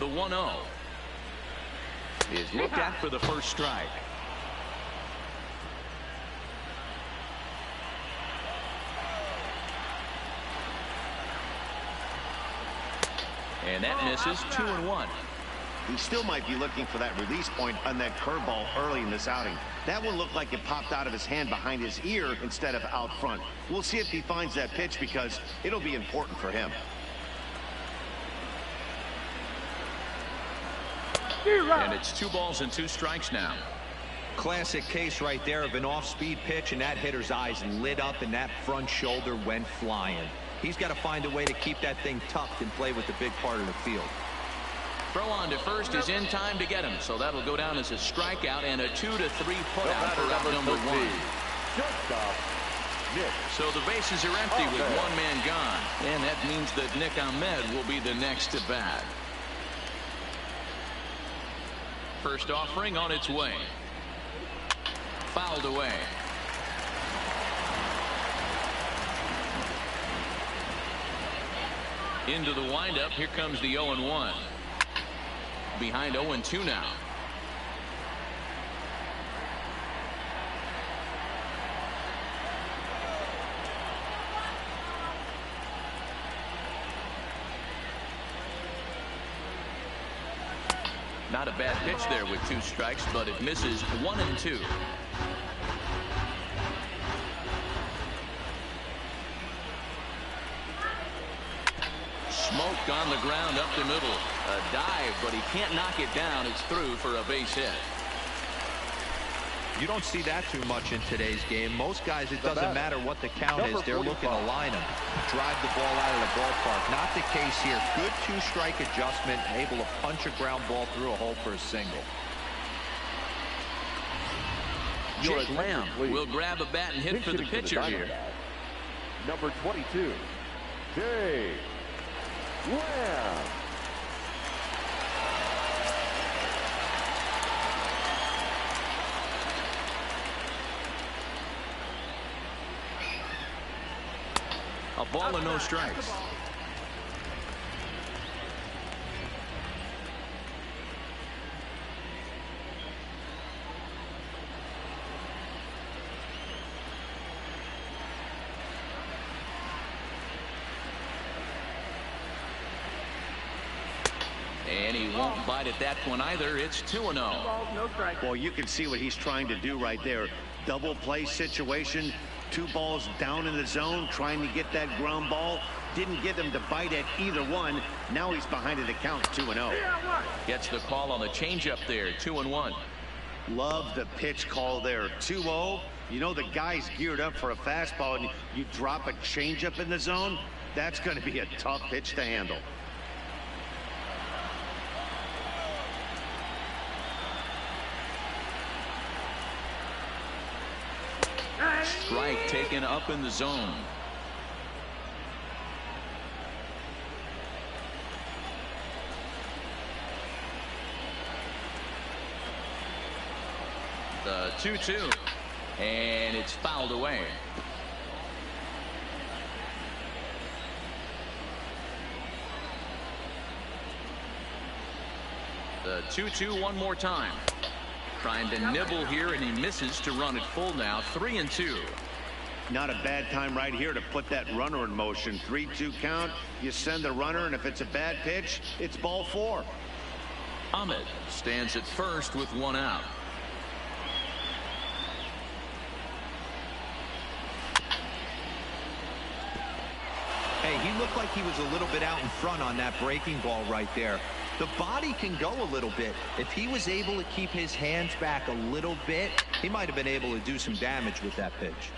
The 1-0 is looked at for the first strike. And that misses. 2-1. He still might be looking for that release point on that curveball early in this outing. That one looked like it popped out of his hand behind his ear instead of out front. We'll see if he finds that pitch because it'll be important for him. And it's 2 balls and 2 strikes now. Classic case right there of an off-speed pitch, and that hitter's eyes lit up and that front shoulder went flying. He's got to find a way to keep that thing tucked and play with the big part of the field. Throw on to first is in time to get him, so that'll go down as a strikeout and a 2-3 putout for out number 1. So the bases are empty with 1 man gone, and that means that Nick Ahmed will be the next to bat. First offering on its way. Fouled away. Into the windup. Here comes the 0-1. Behind 0-2 now. Not a bad pitch there with 2 strikes, but it misses. 1-2. Smoke on the ground up the middle. A dive, but he can't knock it down. It's through for a base hit. You don't see that too much in today's game. Most guys, it doesn't matter what the count is. They're looking to line them, drive the ball out of the ballpark. Not the case here. Good two-strike adjustment, able to punch a ground ball through a hole for a single. Jake Lamb will grab a bat and hit for the pitcher here. Number 22, Jake Lamb. A ball and no strikes. And he won't bite at that one either. It's 2-0. Well, you can see what he's trying to do right there. Double play situation. 2 balls down in the zone, trying to get that ground ball. Didn't get him to bite at either one. Now he's behind it. The count 2-0. Gets the call on the changeup there. 2-1. Love the pitch call there. 2-0. You know the guy's geared up for a fastball, and you drop a changeup in the zone. That's going to be a tough pitch to handle. Strike taken up in the zone. The 2-2. And it's fouled away. The 2-2 one more time. Trying to nibble here, and he misses to run it full now. 3-2. Not a bad time right here to put that runner in motion. 3-2 count. You send the runner, and if it's a bad pitch, it's ball 4. Ahmed stands at first with 1 out. Hey, he looked like he was a little bit out in front on that breaking ball right there. The body can go a little bit. If he was able to keep his hands back a little bit, he might have been able to do some damage with that pitch.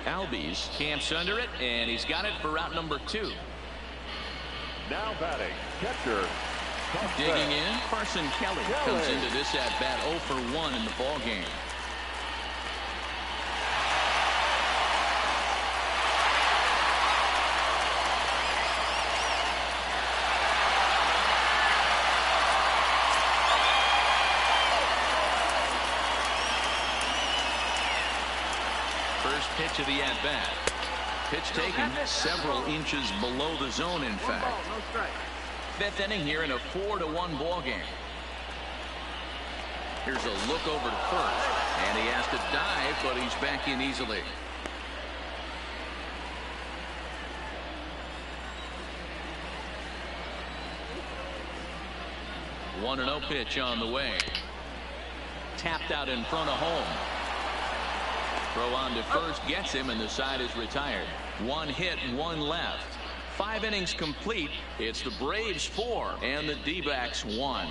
Albies camps under it, and he's got it for route number 2. Now batting, catcher. Digging in, Carson Kelly comes into this at bat 0 for 1 in the ball game. First pitch of the at-bat. Pitch taken several inches below the zone, in fact. 5th inning here in a 4-1 ball game. Here's a look over to first, and he has to dive, but he's back in easily. One 1-0 pitch on the way. Tapped out in front of home. Throw on to first gets him, and the side is retired. 1 hit, 1 left. 5 innings complete. It's the Braves 4 and the D-backs 1.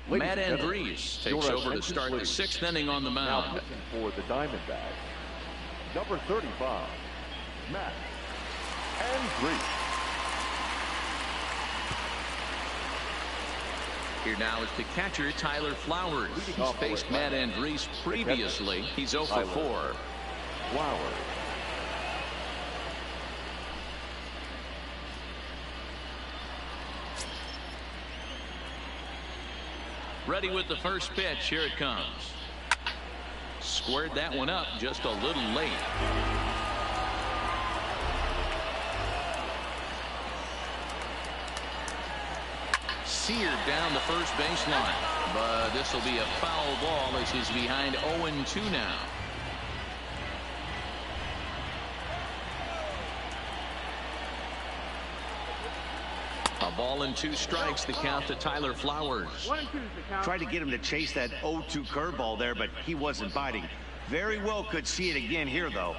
Matt Andrees takes over to start the 6th inning on the mound. Now pitching for the Diamondbacks, number 35, Matt Andrees. Here now is the catcher, Tyler Flowers. He's faced Matt Andrees previously. He's 0 for 4. Flowers. Ready with the first pitch. Here it comes. Squared that one up just a little late. Seared down the first baseline, but this will be a foul ball as he's behind 0-2 now. A ball and 2 strikes, the count to Tyler Flowers. Tried to get him to chase that 0-2 curveball there, but he wasn't biting. Very well could see it again here, though.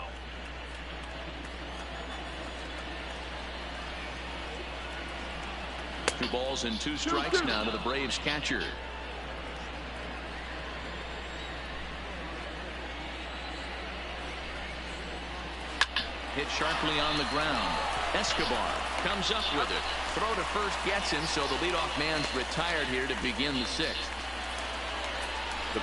Two balls and 2 strikes now to the Braves catcher. hit sharply on the ground. Escobar comes up with it. Throw to first gets him, so the leadoff man's retired here to begin the sixth.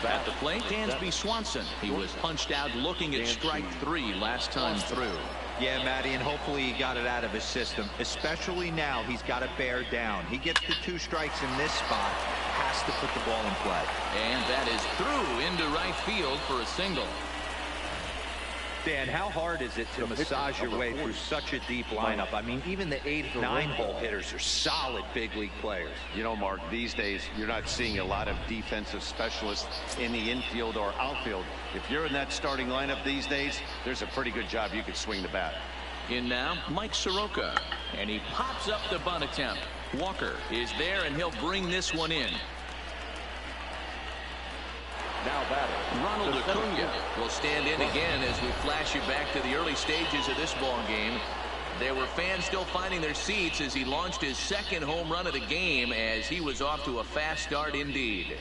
At the plate, Dansby Swanson. He was punched out looking at strike 3 last time through. Yeah, Matty, and hopefully he got it out of his system. Especially now, he's got to bear down. He gets the 2 strikes in this spot, has to put the ball in play. And that is through into right field for a single. Dan, how hard is it to massage your way through such a deep lineup? I mean, even the 8, 9-hole hitters are solid big league players. You know, Mark, these days you're not seeing a lot of defensive specialists in the infield or outfield. If you're in that starting lineup these days, there's a pretty good job you could swing the bat. In now, Mike Soroka, and he pops up the bunt attempt. Walker is there, and he'll bring this one in. Now batting, Ronald Acuna will stand in again as we flash you back to the early stages of this ball game. There were fans still finding their seats as he launched his second home run of the game, as he was off to a fast start indeed.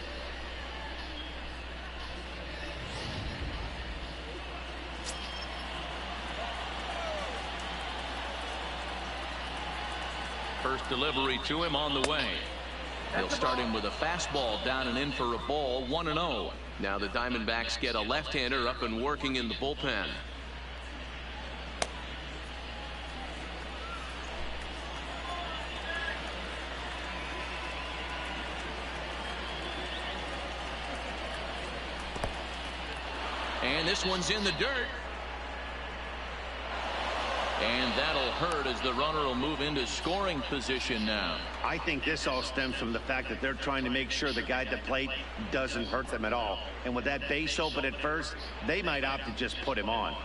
First delivery to him on the way. He'll start him with a fastball down and in for a ball, 1-0. Now the Diamondbacks get a left-hander up and working in the bullpen. And this one's in the dirt. And that'll hurt as the runner will move into scoring position now. I think this all stems from the fact that they're trying to make sure the guy at the plate doesn't hurt them at all. And with that base open at first, they might opt to just put him on.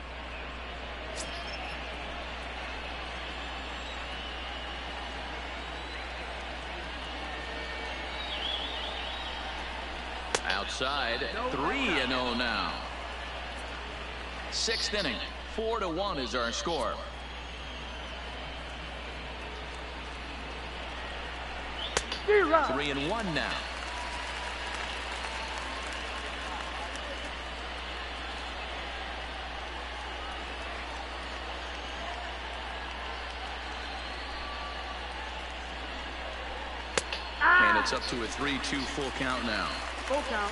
Outside, 3-0 now. 6th inning, 4-1 is our score. Zero. 3-1 now. And it's up to a 3-2 full count now. Full count.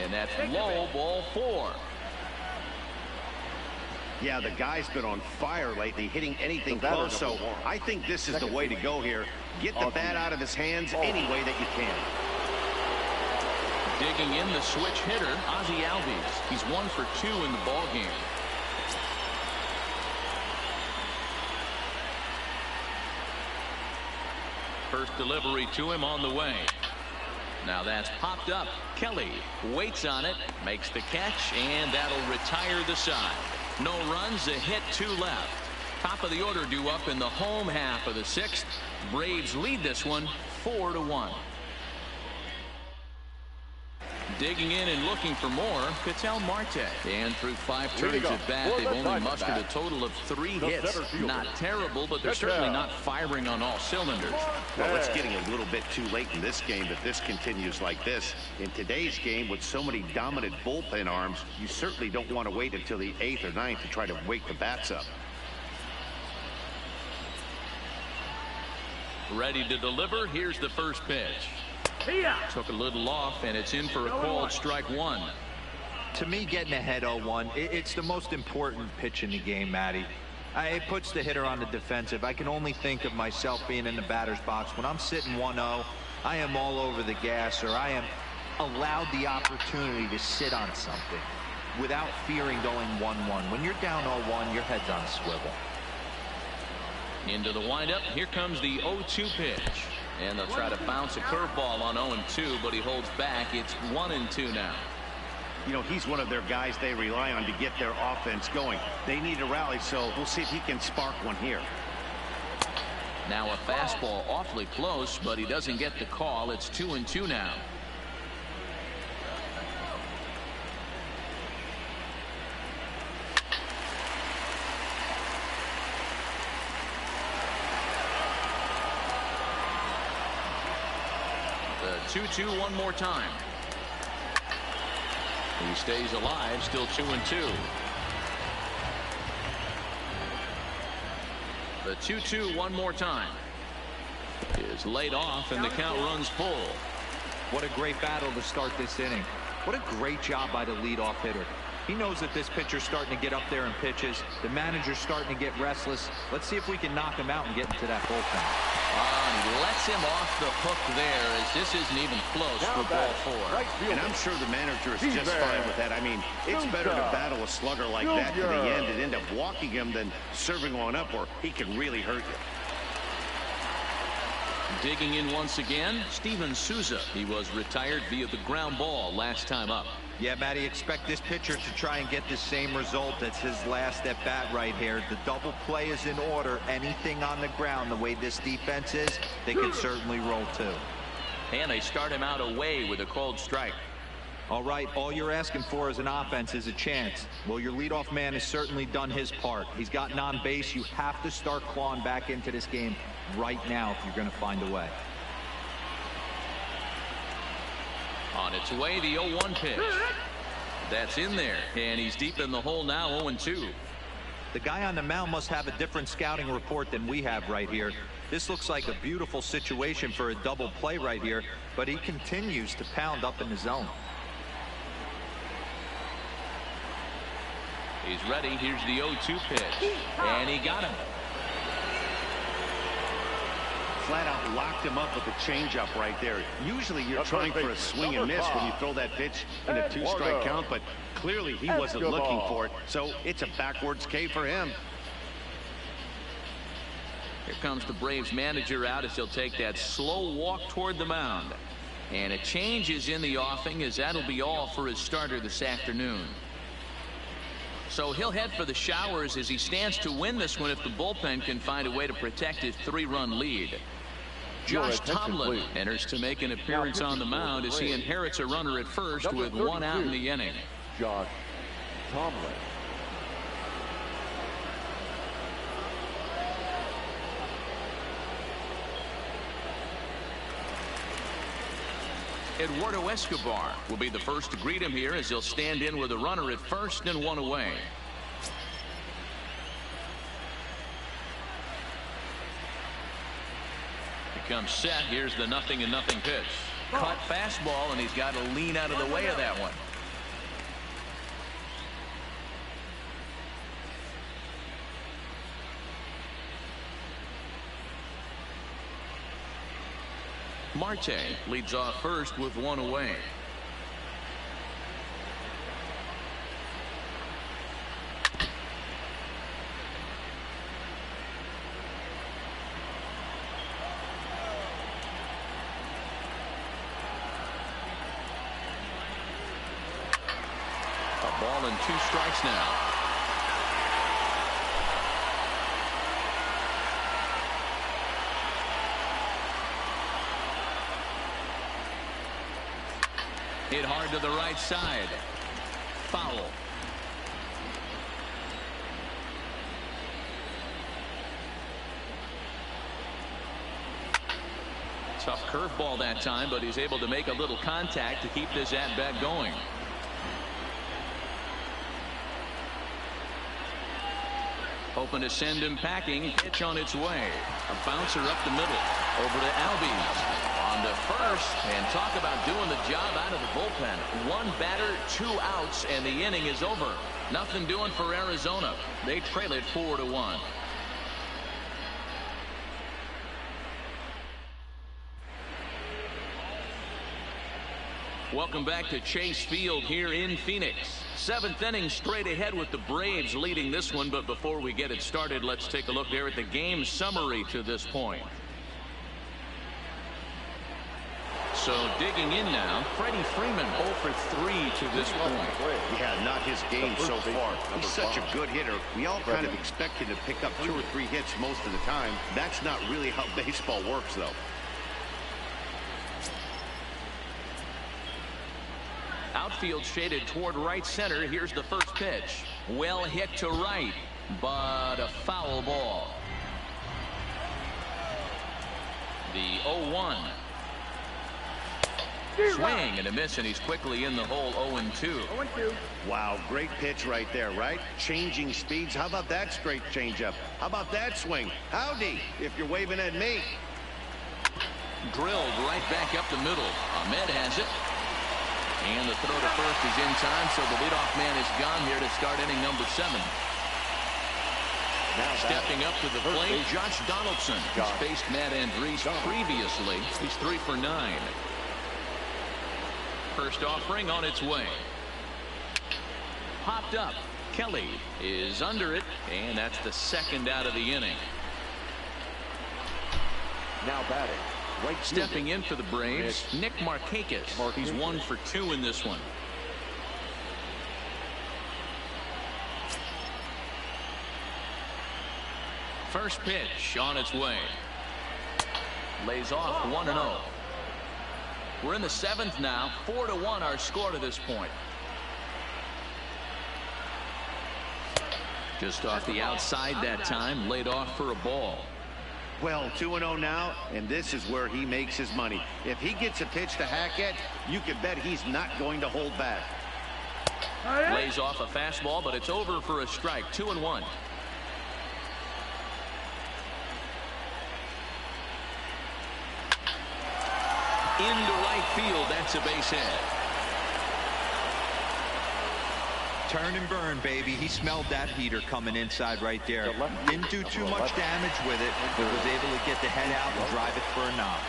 And that's low, ball 4. Yeah, the guy's been on fire lately, hitting anything close, so I think this is the way to go here. Get the bat out of his hands any way that you can. Digging in the switch hitter, Ozzie Albies. He's 1 for 2 in the ball game. First delivery to him on the way. Now that's popped up. Kelly waits on it, makes the catch, and that'll retire the side. No runs, a hit, 2 left. Top of the order due up in the home half of the 6th. Braves lead this one 4-1. Digging in and looking for more, Ketel Marte. And through 5 turns at bat, they've only mustered a total of 3 hits. Not terrible, but they're certainly not firing on all cylinders. Well, it's getting a little bit too late in this game if this continues like this. In today's game, with so many dominant bullpen arms, you certainly don't want to wait until the 8th or 9th to try to wake the bats up. Ready to deliver. Here's the first pitch. Took a little off, and it's in for a called strike 1. To me, getting ahead 0-1, it's the most important pitch in the game, Matty. It puts the hitter on the defensive. I can only think of myself being in the batter's box. When I'm sitting 1-0, I am all over the gas, or I am allowed the opportunity to sit on something without fearing going 1-1. When you're down 0-1, your head's on a swivel. Into the windup. Here comes the 0-2 pitch. And they'll try to bounce a curveball on 0-2, but he holds back. It's 1-2 now. You know, he's one of their guys they rely on to get their offense going. They need a rally, so we'll see if he can spark one here. Now a fastball awfully close, but he doesn't get the call. It's 2-2 now. 2-2 one more time. He stays alive, still 2-2. The 2-2 one more time is laid off, and the count runs full. What a great battle to start this inning. What a great job by the leadoff hitter. He knows that this pitcher's starting to get up there in pitches. The manager's starting to get restless. Let's see if we can knock him out and get into that bullpen. He lets him off the hook there, as this isn't even close for ball 4. And I'm sure the manager is just fine with that. I mean, it's better to battle a slugger like that to the end and end up walking him than serving one up where he can really hurt you. Digging in once again, Steven Souza. He was retired via the ground ball last time up. Yeah, Matty, expect this pitcher to try and get the same result. That's his last at bat right here. The double play is in order. Anything on the ground, the way this defense is, they can certainly roll too. And they start him out away with a cold strike. All right, all you're asking for as an offense is a chance. Well, your leadoff man has certainly done his part. He's gotten on base. You have to start clawing back into this game right now if you're going to find a way. On its way, the 0-1 pitch. That's in there, and he's deep in the hole now, 0-2. The guy on the mound must have a different scouting report than we have right here. This looks like a beautiful situation for a double play right here, but he continues to pound up in the zone. He's ready. Here's the 0-2 pitch, and he got him. Flat out locked him up with a changeup right there. Usually you're trying for a swing and miss when you throw that pitch in a 2-strike count, but clearly he wasn't looking for it, so it's a backwards K for him. Here comes the Braves manager out as he'll take that slow walk toward the mound. And a change is in the offing, as that'll be all for his starter this afternoon. So he'll head for the showers as he stands to win this one if the bullpen can find a way to protect his 3-run lead. Josh Tomlin enters to make an appearance on the mound as he inherits a runner at first with 1 out in the inning. Josh Tomlin. Eduardo Escobar will be the first to greet him here as he'll stand in with a runner at first and 1 away. He comes set. Here's the 0-0 pitch. Cut fastball, and he's got to lean out of the way of that one. Marte leads off first with 1 away. A ball and 2 strikes now. Hit hard to the right side. Foul. Tough curveball that time, but he's able to make a little contact to keep this at-bat going. Hoping to send him packing. Pitch on its way. A bouncer up the middle. Over to Albies. On to first, and talk about doing the job out of the bullpen. 1 batter, 2 outs, and the inning is over. Nothing doing for Arizona. They trail it 4-1. Welcome back to Chase Field here in Phoenix. 7th inning straight ahead with the Braves leading this one, but before we get it started, let's take a look there at the game summary to this point. So digging in now, Freddie Freeman 0 for 3 to this point. Yeah, not his game so far. He's such a good hitter. We all kind of expect him to pick up 2 or 3 hits most of the time. That's not really how baseball works, though. Outfield shaded toward right center. Here's the first pitch. Well hit to right, but a foul ball. The 0-1. Swing and a miss, and he's quickly in the hole. 0-2. 0-2. Wow, great pitch right there, right? Changing speeds. How about that straight changeup? How about that swing? Howdy, if you're waving at me. Drilled right back up the middle. Ahmed has it. And the throw to first is in time, so the leadoff man is gone here to start inning number 7. Now stepping up to the plate, Josh Donaldson. He's faced Matt Andrees previously. He's 3 for 9. First offering on its way. Popped up. Kelly is under it, and that's the second out of the inning. Now batting. Right stepping in for the Braves, Nick Markakis. He's 1 for 2 in this one. First pitch on its way. Lays off 1-0. We're in the 7th now. 4-1 our score to this point. Just off the outside that time. Laid off for a ball. Well, 2-0 now, and this is where he makes his money. If he gets a pitch to hack at, you can bet he's not going to hold back. Lays off a fastball, but it's over for a strike. 2-1. Into right field. That's a base hit. Turn and burn, baby. He smelled that heater coming inside right there. Didn't do too much damage with it, but was able to get the head out and drive it for a knock.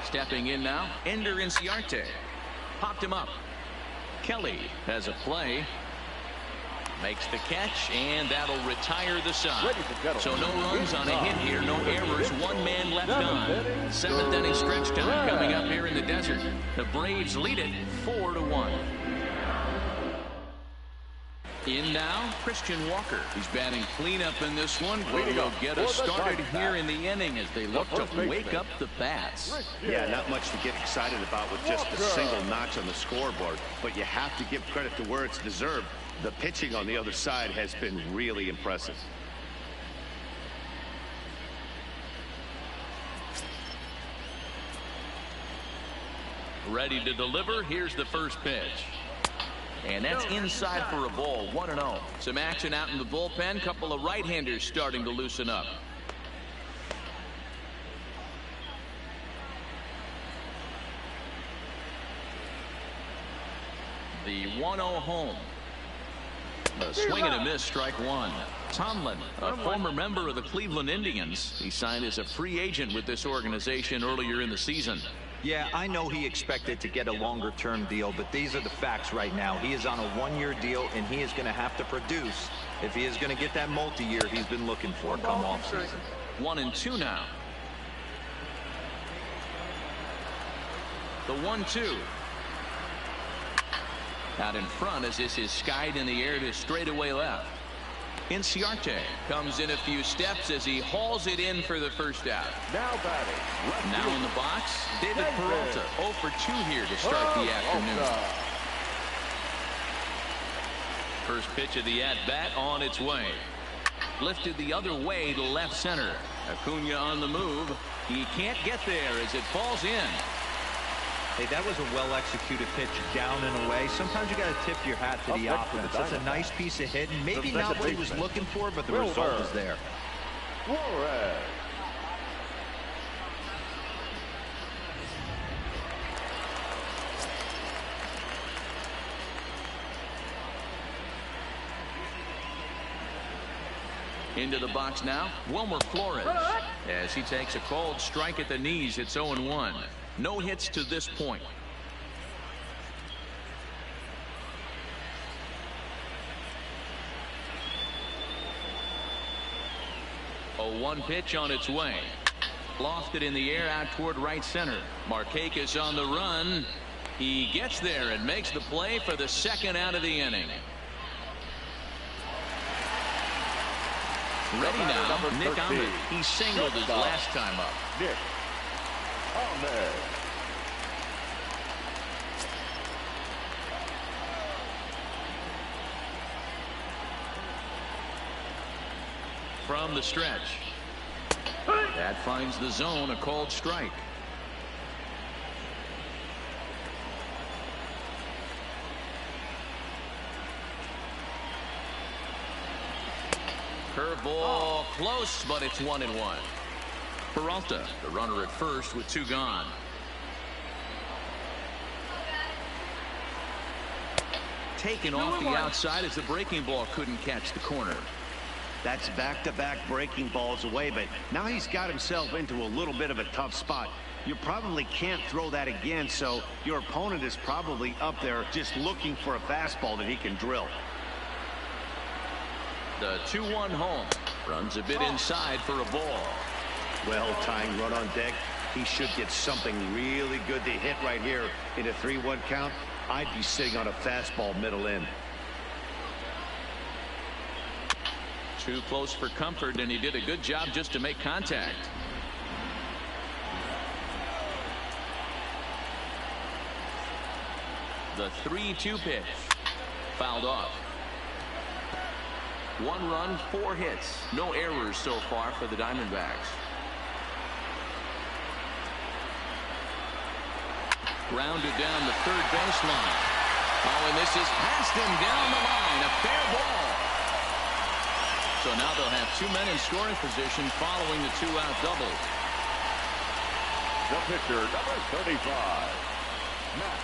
Stepping in now, Ender Inciarte. Popped him up. Kelly has a play. Makes the catch, and that'll retire the side. So no runs on a hit here, no errors, 1 man left on. 7th inning stretch time coming up here in the desert. The Braves lead it 4-1. In now, Christian Walker. He's batting cleanup in this one. Will get us started here in the inning as they look to wake up the bats. Yeah, not much to get excited about with just a single notch on the scoreboard, but you have to give credit to where it's deserved. The pitching on the other side has been really impressive. Ready to deliver. Here's the first pitch. And that's inside for a ball. 1-0. Some action out in the bullpen. Couple of right-handers starting to loosen up. The 1-0 home. A swing and a miss, strike 1. Tomlin, a former member of the Cleveland Indians. He signed as a free agent with this organization earlier in the season. Yeah, I know he expected to get a longer-term deal, but these are the facts right now. He is on a 1-year deal, and he is going to have to produce if he is going to get that multi-year he's been looking for come off season. 1-2 now. The 1-2. Out in front as this is skied in the air to straightaway left. Inciarte comes in a few steps as he hauls it in for the first out. Now batting. Now in the box, David Peralta. 0 for 2 here to start the afternoon. First pitch of the at-bat on its way. Lifted the other way to left center. Acuna on the move. He can't get there as it falls in. Hey, that was a well-executed pitch down and away. Sometimes you got to tip your hat to the offense. That's a nice piece of hitting. Maybe not what he was looking for, but the result is there. Into the box now, Wilmer Flores. As he takes a cold strike at the knees, it's 0-1. No hits to this point. A 1 pitch on its way. Lofted in the air out toward right center. Markakis on the run. He gets there and makes the play for the second out of the inning. Ready now, Nick Ahmed. He singled his last time up. Nick Ahmed. from the stretch. That finds the zone, a called strike. Curveball close, but it's 1-1. Peralta, the runner at first with 2 gone. Taken off the outside as the breaking ball couldn't catch the corner. That's back-to-back breaking balls away, but now he's got himself into a little bit of a tough spot. You probably can't throw that again, so your opponent is probably up there just looking for a fastball that he can drill. The 2-1 home. Runs a bit inside for a ball. Well-timed run on deck. He should get something really good to hit right here in a 3-1 count. I'd be sitting on a fastball middle in. Too close for comfort, and he did a good job just to make contact. The 3-2 pitch. Fouled off. 1 run, 4 hits. No errors so far for the Diamondbacks. Grounded down the third baseline. Oh, and this is past him down the line. A fair ball. So now they'll have 2 men in scoring position following the 2-out double. The pitcher, number 35, Matt.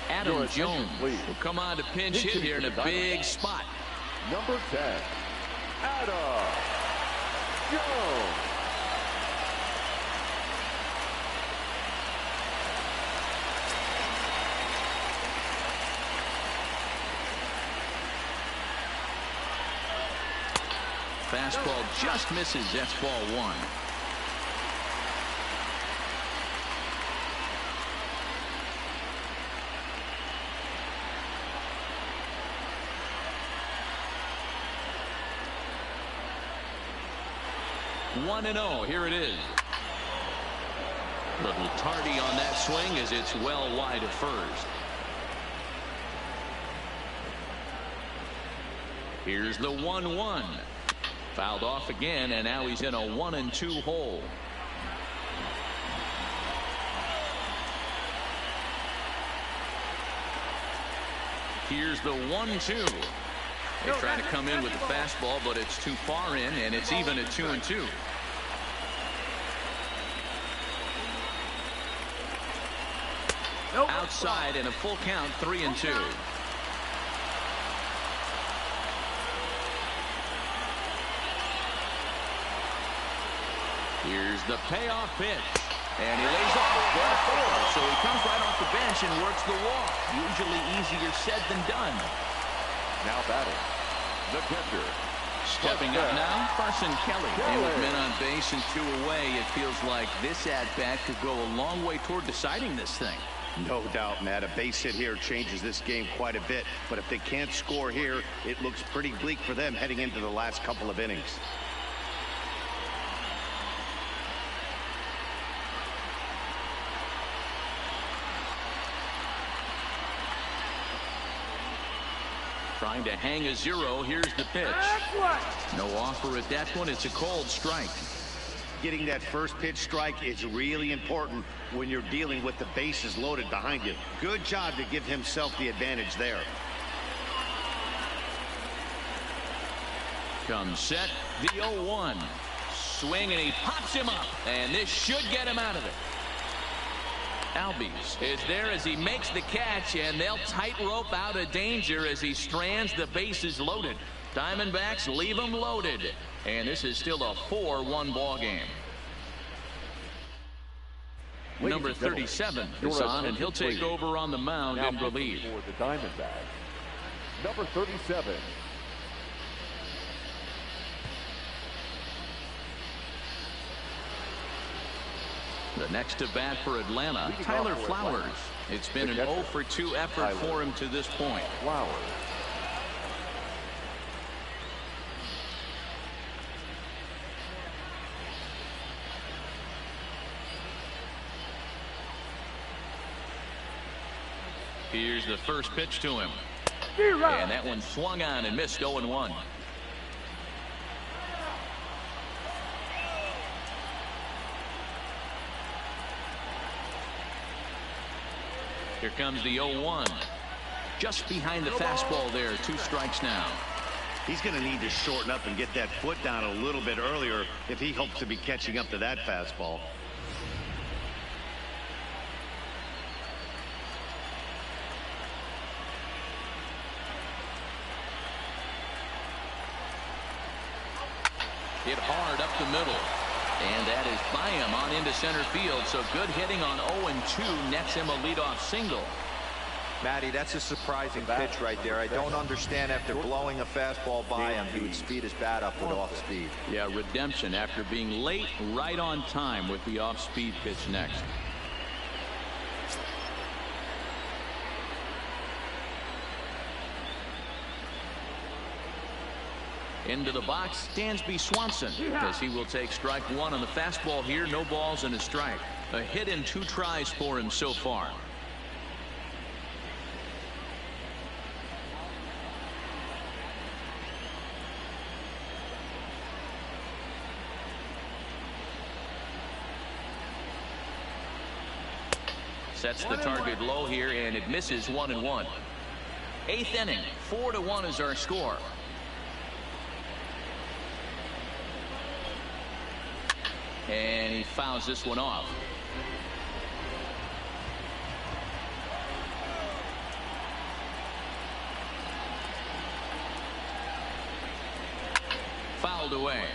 Adam Jones will come on to pinch hit here in a big spot. Number 10, Adam Jones. Fastball just misses. That's ball 1. One and 0. Here it is. Little tardy on that swing as it's well wide at first. Here's the 1-1. Fouled off again, and now he's in a 1-2 hole. Here's the 1-2. They try to come in with the fastball, but it's too far in, and it's even at 2-2. Outside in a full count, 3-2. Here's the payoff pitch. And he lays off ball 4. So he comes right off the bench and works the walk. Usually easier said than done. Now batting, the catcher. Stepping up now, Carson Kelly. And with men on base and 2 away, it feels like this at-bat could go a long way toward deciding this thing. No doubt, Matt. A base hit here changes this game quite a bit. But if they can't score here, it looks pretty bleak for them heading into the last couple of innings. Trying to hang a 0. Here's the pitch. No offer at that one. It's a cold strike. Getting that first pitch strike is really important when you're dealing with the bases loaded behind you. Good job to give himself the advantage there. Comes set. The 0-1. Swing, and he pops him up. And this should get him out of it. Albies is there as he makes the catch, and they'll tightrope out of danger as he strands the bases loaded. Diamondbacks leave them loaded, and this is still a 4-1 ball game. Number 37 is on, and he'll take over on the mound in relief. For the Diamondbacks, number 37. The next to bat for Atlanta, Tyler Flowers. It's been an 0-for-2 effort for him to this point. Flowers. Here's the first pitch to him. And that one swung on and missed. 0-1. Here comes the 0-1. Just behind the fastball there. 2 strikes now. He's going to need to shorten up and get that foot down a little bit earlier if he hopes to be catching up to that fastball. Hit hard up the middle. And that is by him on into center field. So good hitting on 0-2 nets him a leadoff single. Matty, that's a surprising pitch right there. I don't understand after blowing a fastball by him, he would speed his bat up with off speed. Yeah, redemption after being late, right on time with the off-speed pitch next. Into the box, Dansby Swanson, as he will take strike 1 on the fastball here. No balls and a strike. A hit in 2 tries for him so far. Sets the target low here, and it misses 1-1. 8th inning, 4-1 is our score. And he fouls this one off. Fouled away.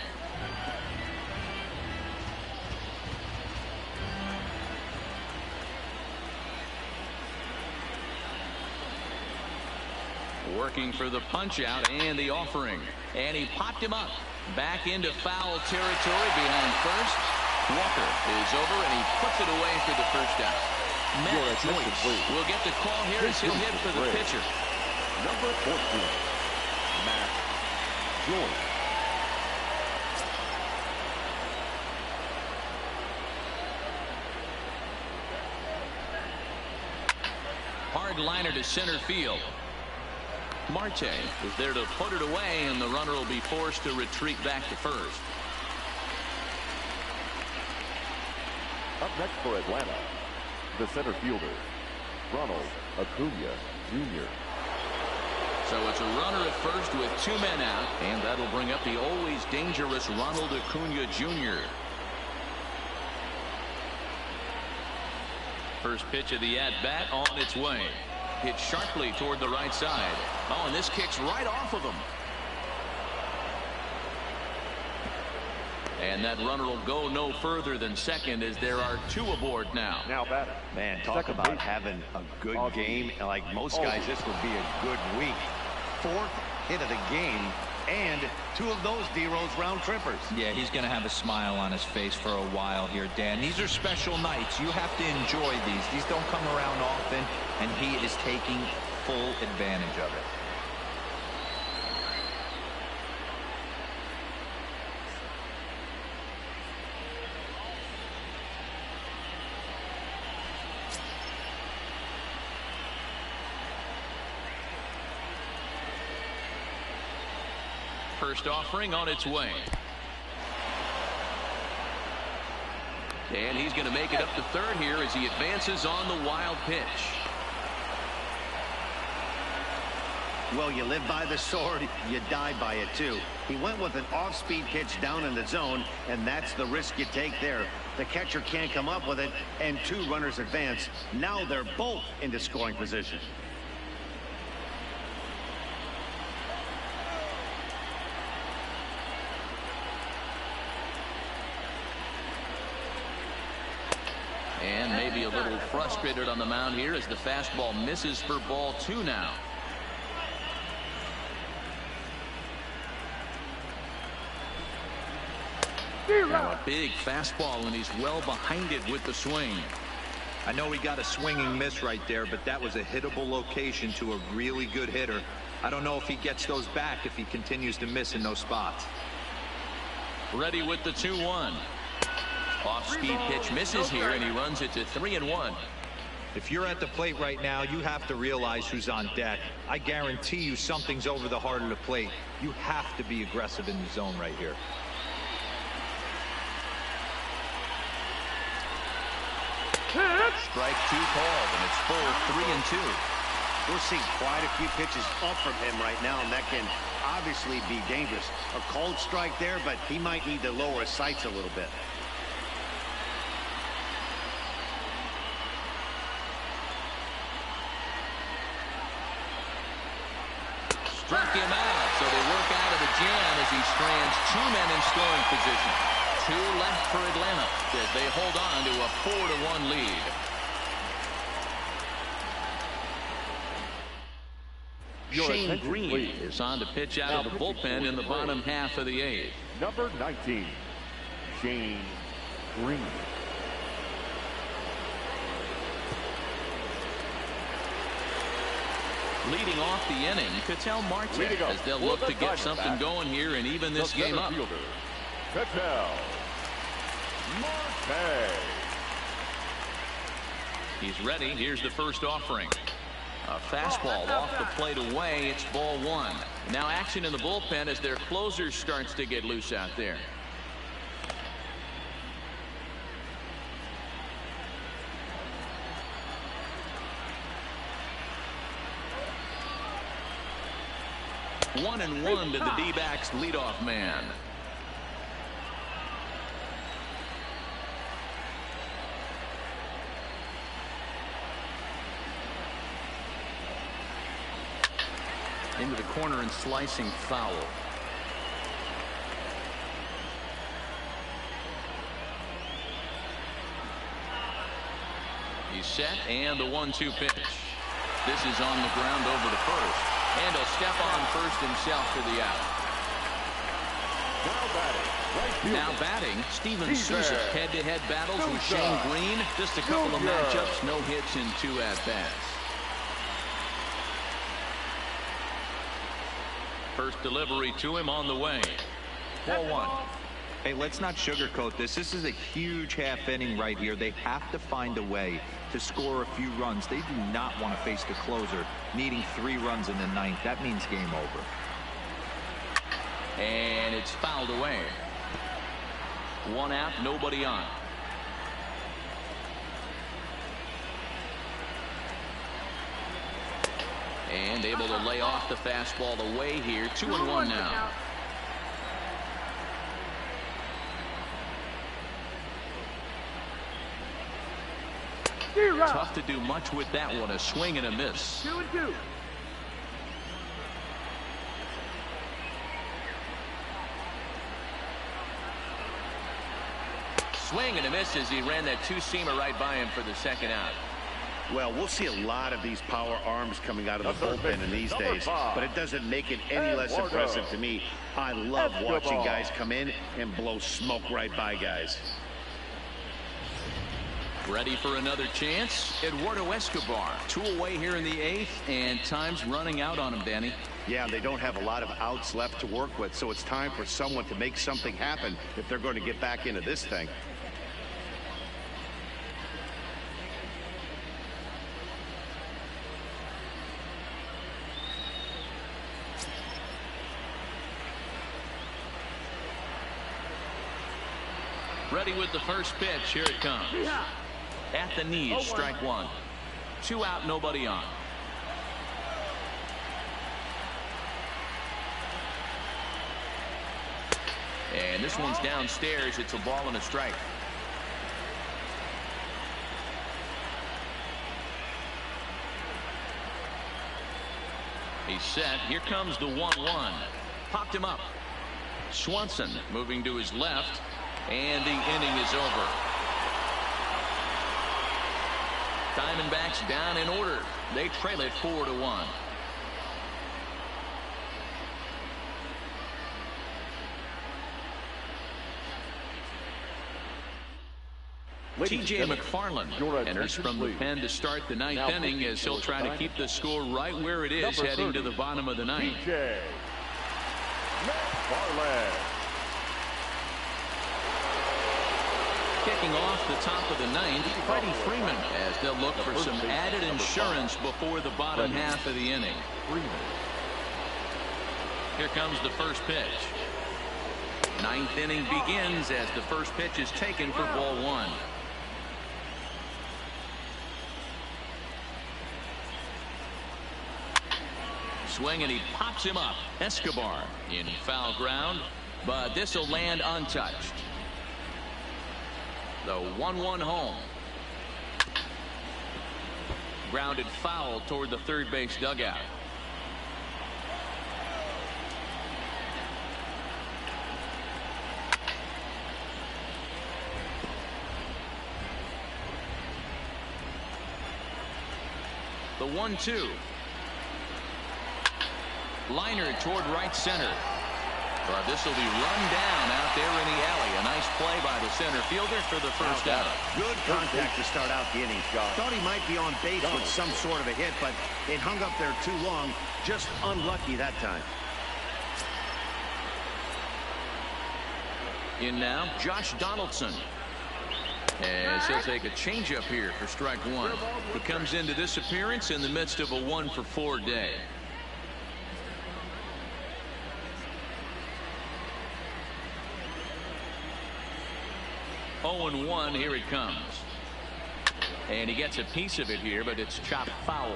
Working for the punch out and the offering. And he popped him up. Back into foul territory behind first. Walker is over and he puts it away for the first out. Matt Joyce will get the call here as he'll hit for the pitcher. Number 14, Matt Joyce. Hard liner to center field. Marte is there to put it away, and the runner will be forced to retreat back to first. Up next for Atlanta, the center fielder, Ronald Acuna Jr. So it's a runner at first with 2 men out, and that'll bring up the always dangerous Ronald Acuna Jr. First pitch of the at-bat on its way. Hit sharply toward the right side. Oh, and this kicks right off of him. And that runner will go no further than second as there are 2 aboard now. Now batter. Man, talk about having a good game. Like most guys, this would be a good week. 4th hit of the game, and 2 of those D-Rose round trippers. Yeah, he's going to have a smile on his face for a while here, Dan. These are special nights. You have to enjoy these. These don't come around often, and he is taking full advantage of it. First offering on its way. And he's going to make it up to third here as he advances on the wild pitch. Well, you live by the sword, you die by it too. He went with an off-speed pitch down in the zone, and that's the risk you take there. The catcher can't come up with it, and 2 runners advance. Now they're both into scoring position. And maybe a little frustrated on the mound here as the fastball misses for ball 2 now. Now a big fastball, and he's well behind it with the swing. I know he got a swinging miss right there, but that was a hittable location to a really good hitter. I don't know if he gets those back if he continues to miss in those spots. Ready with the 2-1. Off-speed pitch misses here, and he runs it to 3-1. If you're at the plate right now, you have to realize who's on deck. I guarantee you something's over the heart of the plate. You have to be aggressive in the zone right here. strike two called, and it's full 3-2. We're seeing quite a few pitches up from him right now, and that can obviously be dangerous. A cold strike there, but he might need to lower his sights a little bit. Struck him out, so they work out of the jam as he strands two men in scoring position. Two left for Atlanta as they hold on to a 4-1 lead. Shane Green is on to pitch out of the bullpen in the bottom half of the eighth. Number 19, Shane Green. Leading off the inning, Ketel Marte, as they'll look to get something going here and even this game up. Ketel Marte. He's ready. Here's the first offering. A fastball off the plate away. It's ball one. Now action in the bullpen as their closer starts to get loose out there. 1-1 to the D-backs leadoff man. Into the corner and slicing foul. He's set, and the 1-2 pitch. This is on the ground over to first. And he'll step on first himself for the out. Now batting, Steven Souza. Head-to-head battles with Shane Green. Just a couple of matchups, no hits in 2 at-bats. First delivery to him on the way. Ball one. Hey, let's not sugarcoat this. This is a huge half inning right here. They have to find a way to score a few runs. They do not want to face the closer needing 3 runs in the 9th. That means game over. And it's fouled away. 1 out, nobody on. And able to lay off the fastball away here. 2-1 now. Tough to do much with that one. A swing and a miss. 2-2. Swing and a miss as he ran that 2-seamer right by him for the second out. Well, we'll see a lot of these power arms coming out of the bullpen in these days, but it doesn't make it any less impressive to me. I love watching guys come in and blow smoke right by guys. Ready for another chance. Eduardo Escobar, 2 away here in the 8th, and time's running out on him, Danny. Yeah, they don't have a lot of outs left to work with, so it's time for someone to make something happen if they're going to get back into this thing. Ready with the first pitch. Here it comes. At the knees, strike 1. 2 out, nobody on. And this one's downstairs. It's a ball and a strike. He's set. Here comes the 1-1. Popped him up. Swanson moving to his left. And the inning is over. Diamondbacks down in order. They trail it 4-1. T.J. McFarland enters from the pen to start the 9th inning as he'll try to keep the score right where it is heading to the bottom of the 9th. T.J. McFarland. Kicking off the top of the 9th, Freddie Freeman, as they'll look for some added insurance before the bottom half of the inning. Here comes the first pitch. 9th inning begins as the first pitch is taken for ball 1. swing, and he pops him up. Escobar in foul ground, but this will land untouched. The 1-1 home. Grounded foul toward the third base dugout. The 1-2. Liner toward right center. But this will be run down out there in the alley. A nice play by the center fielder for the first out. Good contact to start out the inning. Thought he might be on base with some sort of a hit, but it hung up there too long. Just unlucky that time. In now, Josh Donaldson. As he'll take a changeup here for strike one. He comes into this appearance in the midst of a 1-for-4 day. Oh, 1 here it comes. And he gets a piece of it here, but it's chopped foul.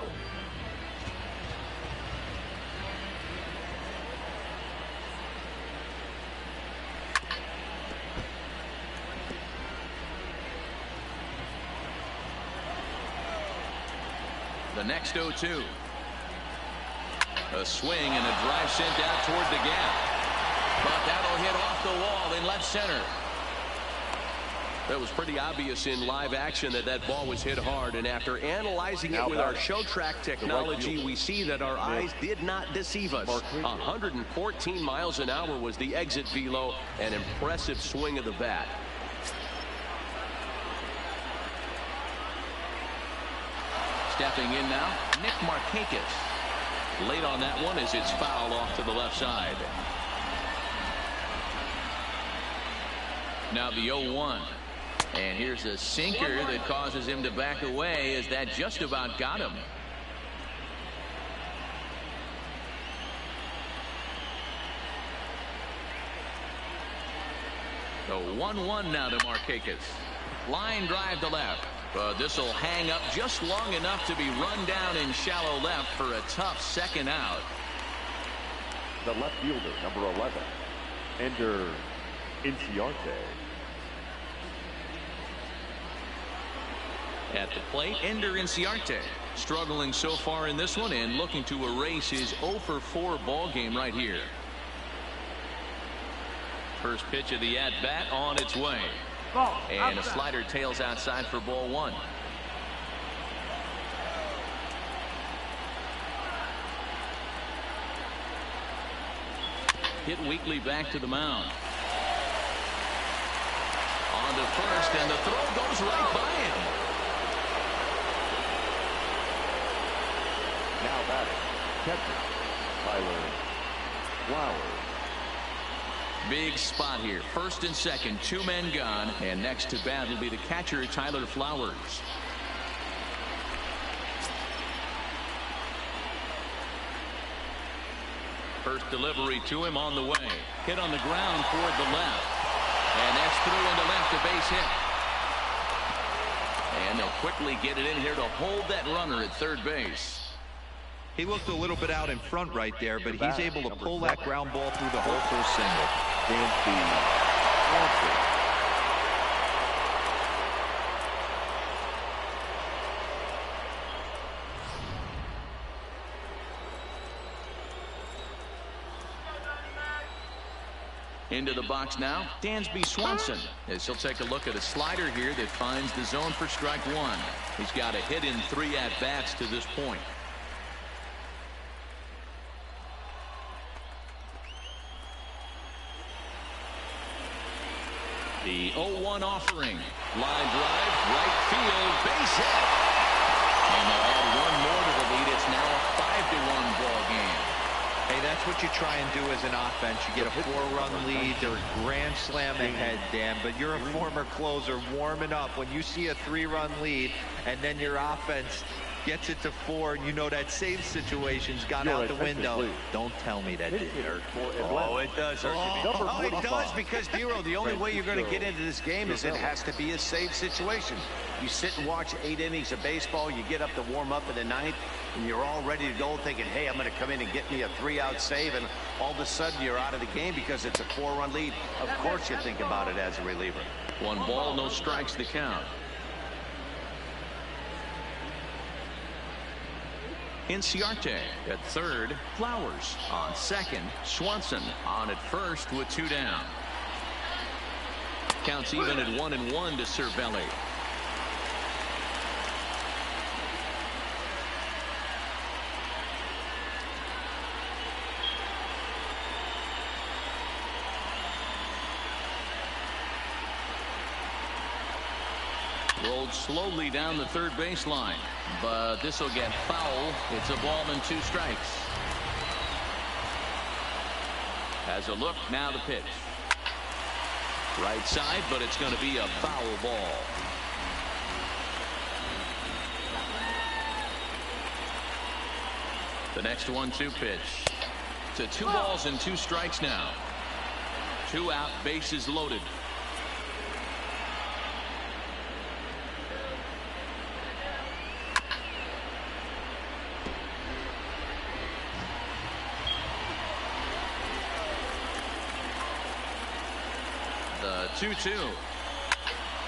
The next 0-2. A swing and a drive sent out toward the gap. But that'll hit off the wall in left center. That was pretty obvious in live action that ball was hit hard, and after analyzing it with our show track technology, we see that our eyes did not deceive us. 114 miles an hour was the exit velo. An impressive swing of the bat. Stepping in now, Nick Markakis. Late on that one as it's foul off to the left side. Now the 0-1. And here's a sinker that causes him to back away, as that just about got him. The 1-1 now to Markakis. Line drive to left. But this will hang up just long enough to be run down in shallow left for a tough second out. The left fielder, number 11, Ender Inciarte. At the plate, Ender Inciarte, struggling so far in this one and looking to erase his 0-for-4 ball game right here. First pitch of the at-bat on its way. And a slider tails outside for ball one. Hit weakly back to the mound. On to first, and the throw goes right by him. Now batting, catcher, Tyler Flowers. Big spot here. First and second, two men gone. And next to bat will be the catcher, Tyler Flowers. First delivery to him on the way. Hit on the ground toward the left. And that's through into left, a base hit. And they'll quickly get it in here to hold that runner at third base. He looked a little bit out in front right there, but he's able to pull that ground ball through the hole for a single. Into the box now, Dansby Swanson, as he'll take a look at a slider here that finds the zone for strike one. He's got a hit in 3 at-bats to this point. The 0-1 offering. Line drive, right field, base hit. And they'll add one more to the lead. It's now a 5-1 ball game. Hey, that's what you try and do as an offense. You get a 4-run lead. They're grand slam ahead, Dan. But you're a former closer warming up. When you see a 3-run lead and then your offense Gets it to 4, and you know that save situation's gone Your out the attention, window. please. Don't tell me that didn't hurt. Oh, it does hurt. Oh, it does, because, Dero, the only way you're going to get into this game is it has to be a save situation. You sit and watch 8 innings of baseball, you get up to warm up in the 9th, and you're all ready to go thinking, hey, I'm going to come in and get me a 3-out save, and all of a sudden you're out of the game because it's a 4-run lead. Of course you think about it as a reliever. 1 ball, no strikes to count. Inciarte at third. Flowers on second. Swanson on at first with 2 down. Counts even at 1-1 to Cervelli. Rolled slowly down the third baseline, but this will get foul. It's a ball and 2 strikes. Has a look, now the pitch. Right side, but it's going to be a foul ball. The next 1-2 pitch. To 2 balls and 2 strikes now. 2 out, bases loaded. The 2-2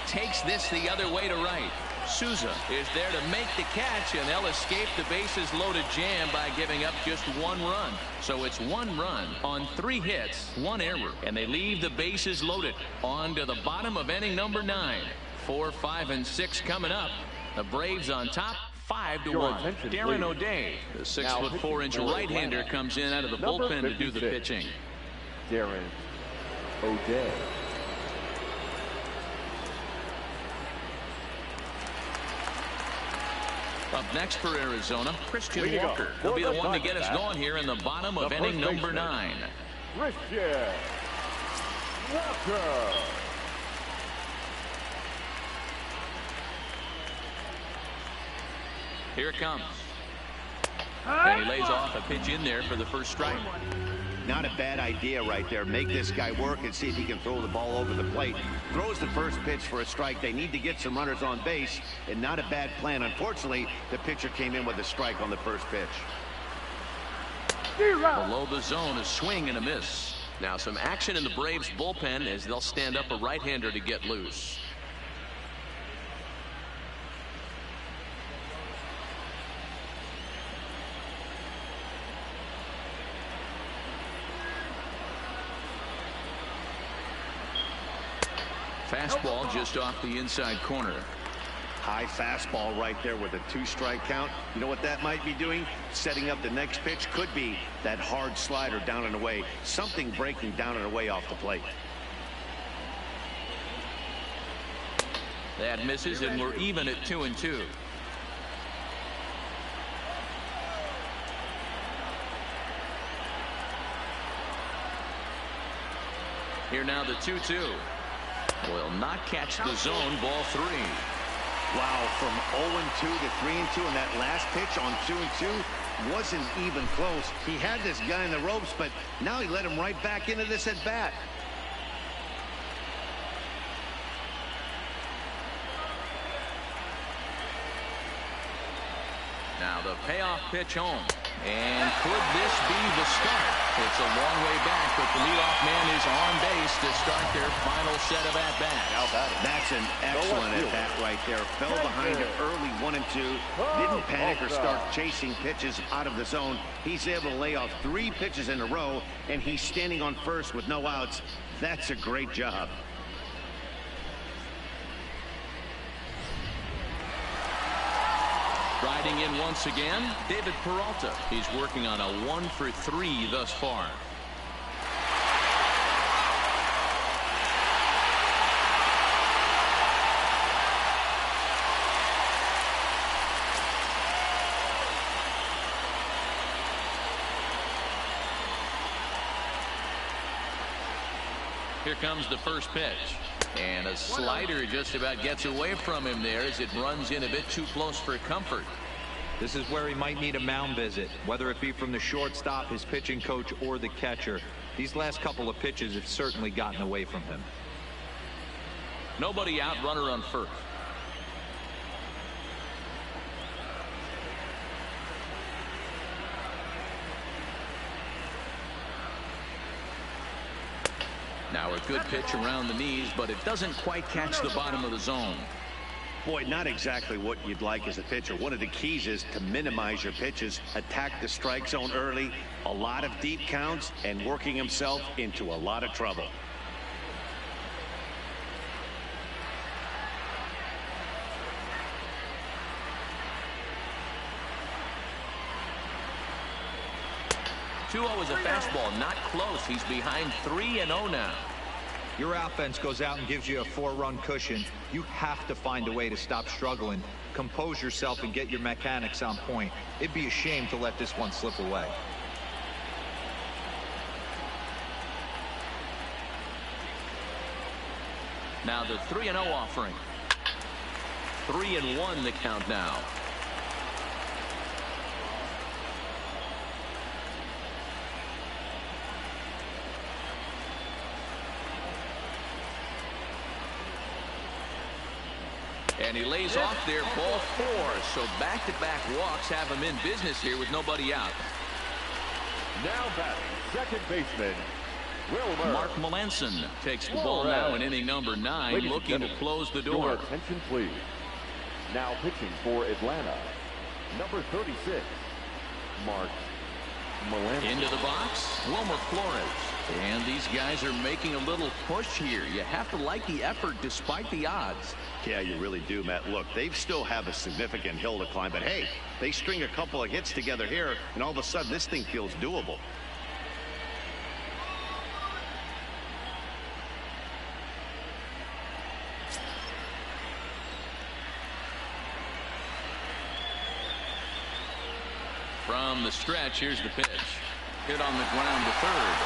takes this the other way to right. Souza is there to make the catch, and they'll escape the bases loaded jam by giving up just 1 run. So it's 1 run on 3 hits, 1 error, and they leave the bases loaded. On to the bottom of inning number 9. 4, 5, and 6 coming up. The Braves on top, 5-1. Darren O'Day, the 6'4" right-hander, comes in out of the bullpen to do the pitching. Darren O'Day. Up next for Arizona, Christian Walker. He'll be the one to get us going here in the bottom of inning number 9. Christian Walker. Here it comes. And he lays off a pitch in there for the first strike. Not a bad idea right there. Make this guy work and see if he can throw the ball over the plate. Throws the first pitch for a strike. They need to get some runners on base, and not a bad plan. Unfortunately, the pitcher came in with a strike on the first pitch. Below the zone, a swing and a miss. Now some action in the Braves bullpen as they'll stand up a right-hander to get loose. Fastball just off the inside corner. High fastball right there with a 2-strike count. You know what that might be doing? Setting up the next pitch. Could be that hard slider down and away. Something breaking down and away off the plate. That misses, and we're even at 2-2. Here now the 2-2. Will not catch the zone. Ball 3. Wow, from 0-2 to 3-2, and that last pitch on 2-2 wasn't even close. He had this guy in the ropes, but now he let him right back into this at bat. Now the payoff pitch home. And could this be the start? It's a long way back, but the leadoff man is on base to start their final set of at-bats. That's an excellent at-bat right there. Fell behind it early, 1-2. Didn't panic or start chasing pitches out of the zone. He's able to lay off 3 pitches in a row, and he's standing on first with no outs. That's a great job. Riding in once again, David Peralta. He's working on a 1 for 3 thus far. Here comes the first pitch. And a slider just about gets away from him there as it runs in a bit too close for comfort. This is where he might need a mound visit, whether it be from the shortstop, his pitching coach, or the catcher. These last couple of pitches have certainly gotten away from him. Nobody out, runner on first. Now a good pitch around the knees, but it doesn't quite catch the bottom of the zone. Boy, not exactly what you'd like as a pitcher. One of the keys is to minimize your pitches, attack the strike zone early, a lot of deep counts, and working himself into a lot of trouble. Two-0 is a fastball, not close. He's behind 3-0 now. Your offense goes out and gives you a 4-run cushion. You have to find a way to stop struggling, compose yourself, and get your mechanics on point. It'd be a shame to let this one slip away. Now the 3-0 offering. 3-1 the count now. And he lays off there, ball 4. So back-to-back walks have him in business here with nobody out. Now batting, second baseman, Wilmer. Mark Melanson takes the ball now in inning number 9, looking to close the door. Your attention, please. Now pitching for Atlanta, number 36, Mark Melanson. Into the box, Wilmer Flores. And these guys are making a little push here. You have to like the effort despite the odds. Yeah, you really do, Matt. Look, they still have a significant hill to climb, but hey, they string a couple of hits together here, and all of a sudden this thing feels doable. From the stretch, here's the pitch. Hit on the ground to third.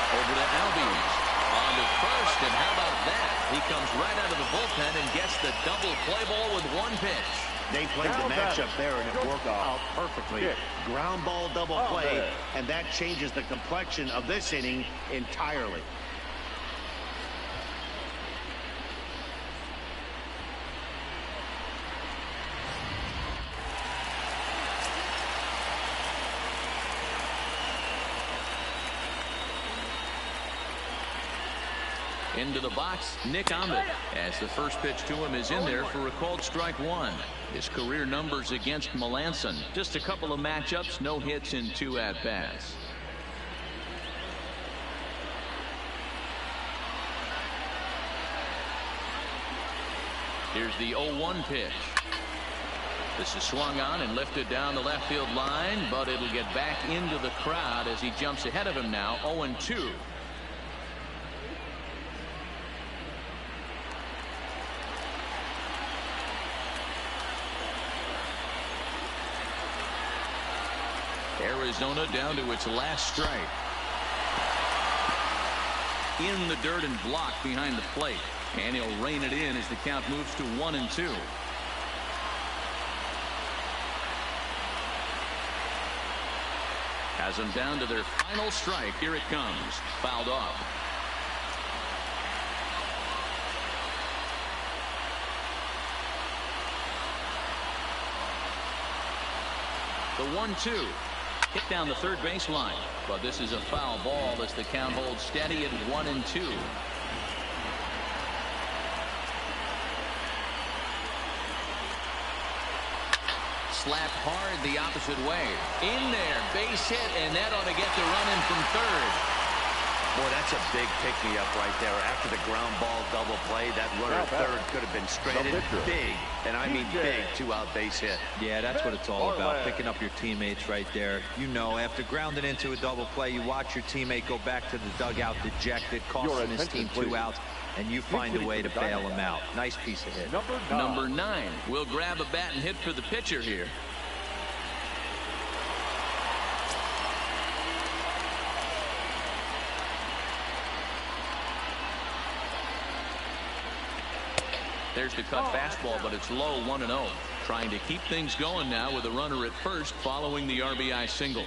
Over to Albies. On to first, and how about that? He comes right out of the bullpen and gets the double play ball with one pitch. They played the matchup there, and it worked out perfectly. Ground ball double play, and that changes the complexion of this inning entirely. Into the box, Nick Ahmed, as the first pitch to him is in there for a called strike 1. His career numbers against Melanson. Just a couple of matchups, no hits in 2 at-bats. Here's the 0-1 pitch. This is swung on and lifted down the left field line, but it'll get back into the crowd as he jumps ahead of him now, 0-2. Arizona down to its last strike. In the dirt and blocked behind the plate. And he'll rein it in as the count moves to 1-2. Has them down to their final strike. Here it comes. Fouled off. The 1-2. Hit down the third baseline, but this is a foul ball as the count holds steady at 1-2. Slapped hard the opposite way. In there, base hit, and that ought to get the run in from third. Boy, that's a big pick-me-up right there. After the ground ball double play, that runner at third could have been stranded. Big, and I mean big, 2-out base hit. Yeah, that's what it's all about, picking up your teammates right there. You know, after grounding into a double play, you watch your teammate go back to the dugout dejected, costing his team 2 outs, and you find a way to bail him out. Nice piece of hit. Number 9 will grab a bat and hit for the pitcher here. There's the cut fastball, but it's low, 1-0. Trying to keep things going now with a runner at first following the RBI single.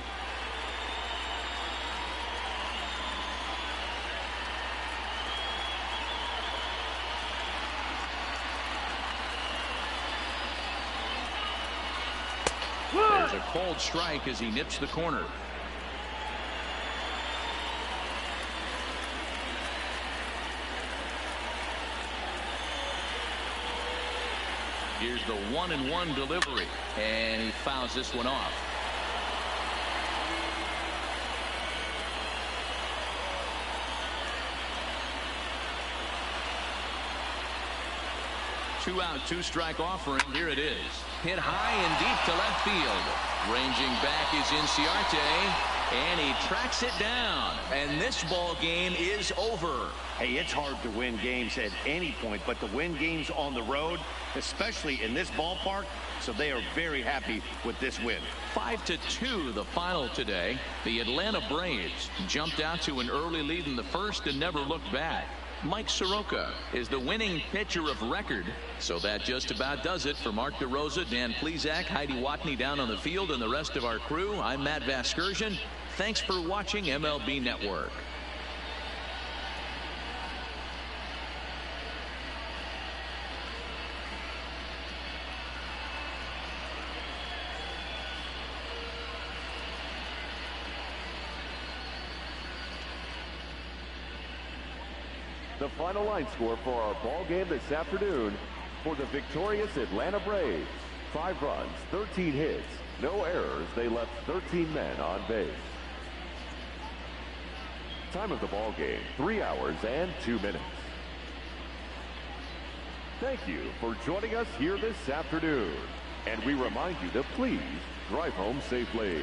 There's a cold strike as he nips the corner. Here's the 1-1 delivery, and he fouls this one off. Two-out, two-strike offering. Here it is. Hit high and deep to left field. Ranging back is Inciarte, and he tracks it down. And this ball game is over. Hey, it's hard to win games at any point, but to win games on the road, especially in this ballpark, so they are very happy with this win. 5-2 the final today. The Atlanta Braves jumped out to an early lead in the first and never looked back. Mike Soroka is the winning pitcher of record. So that just about does it for Mark DeRosa, Dan Plesac, Heidi Watney down on the field, and the rest of our crew. I'm Matt Vasgersian. Thanks for watching MLB Network. The final line score for our ball game this afternoon for the victorious Atlanta Braves. 5 runs, 13 hits, no errors. They left 13 men on base. Time of the ball game, 3 hours and 2 minutes. Thank you for joining us here this afternoon. And we remind you to please drive home safely.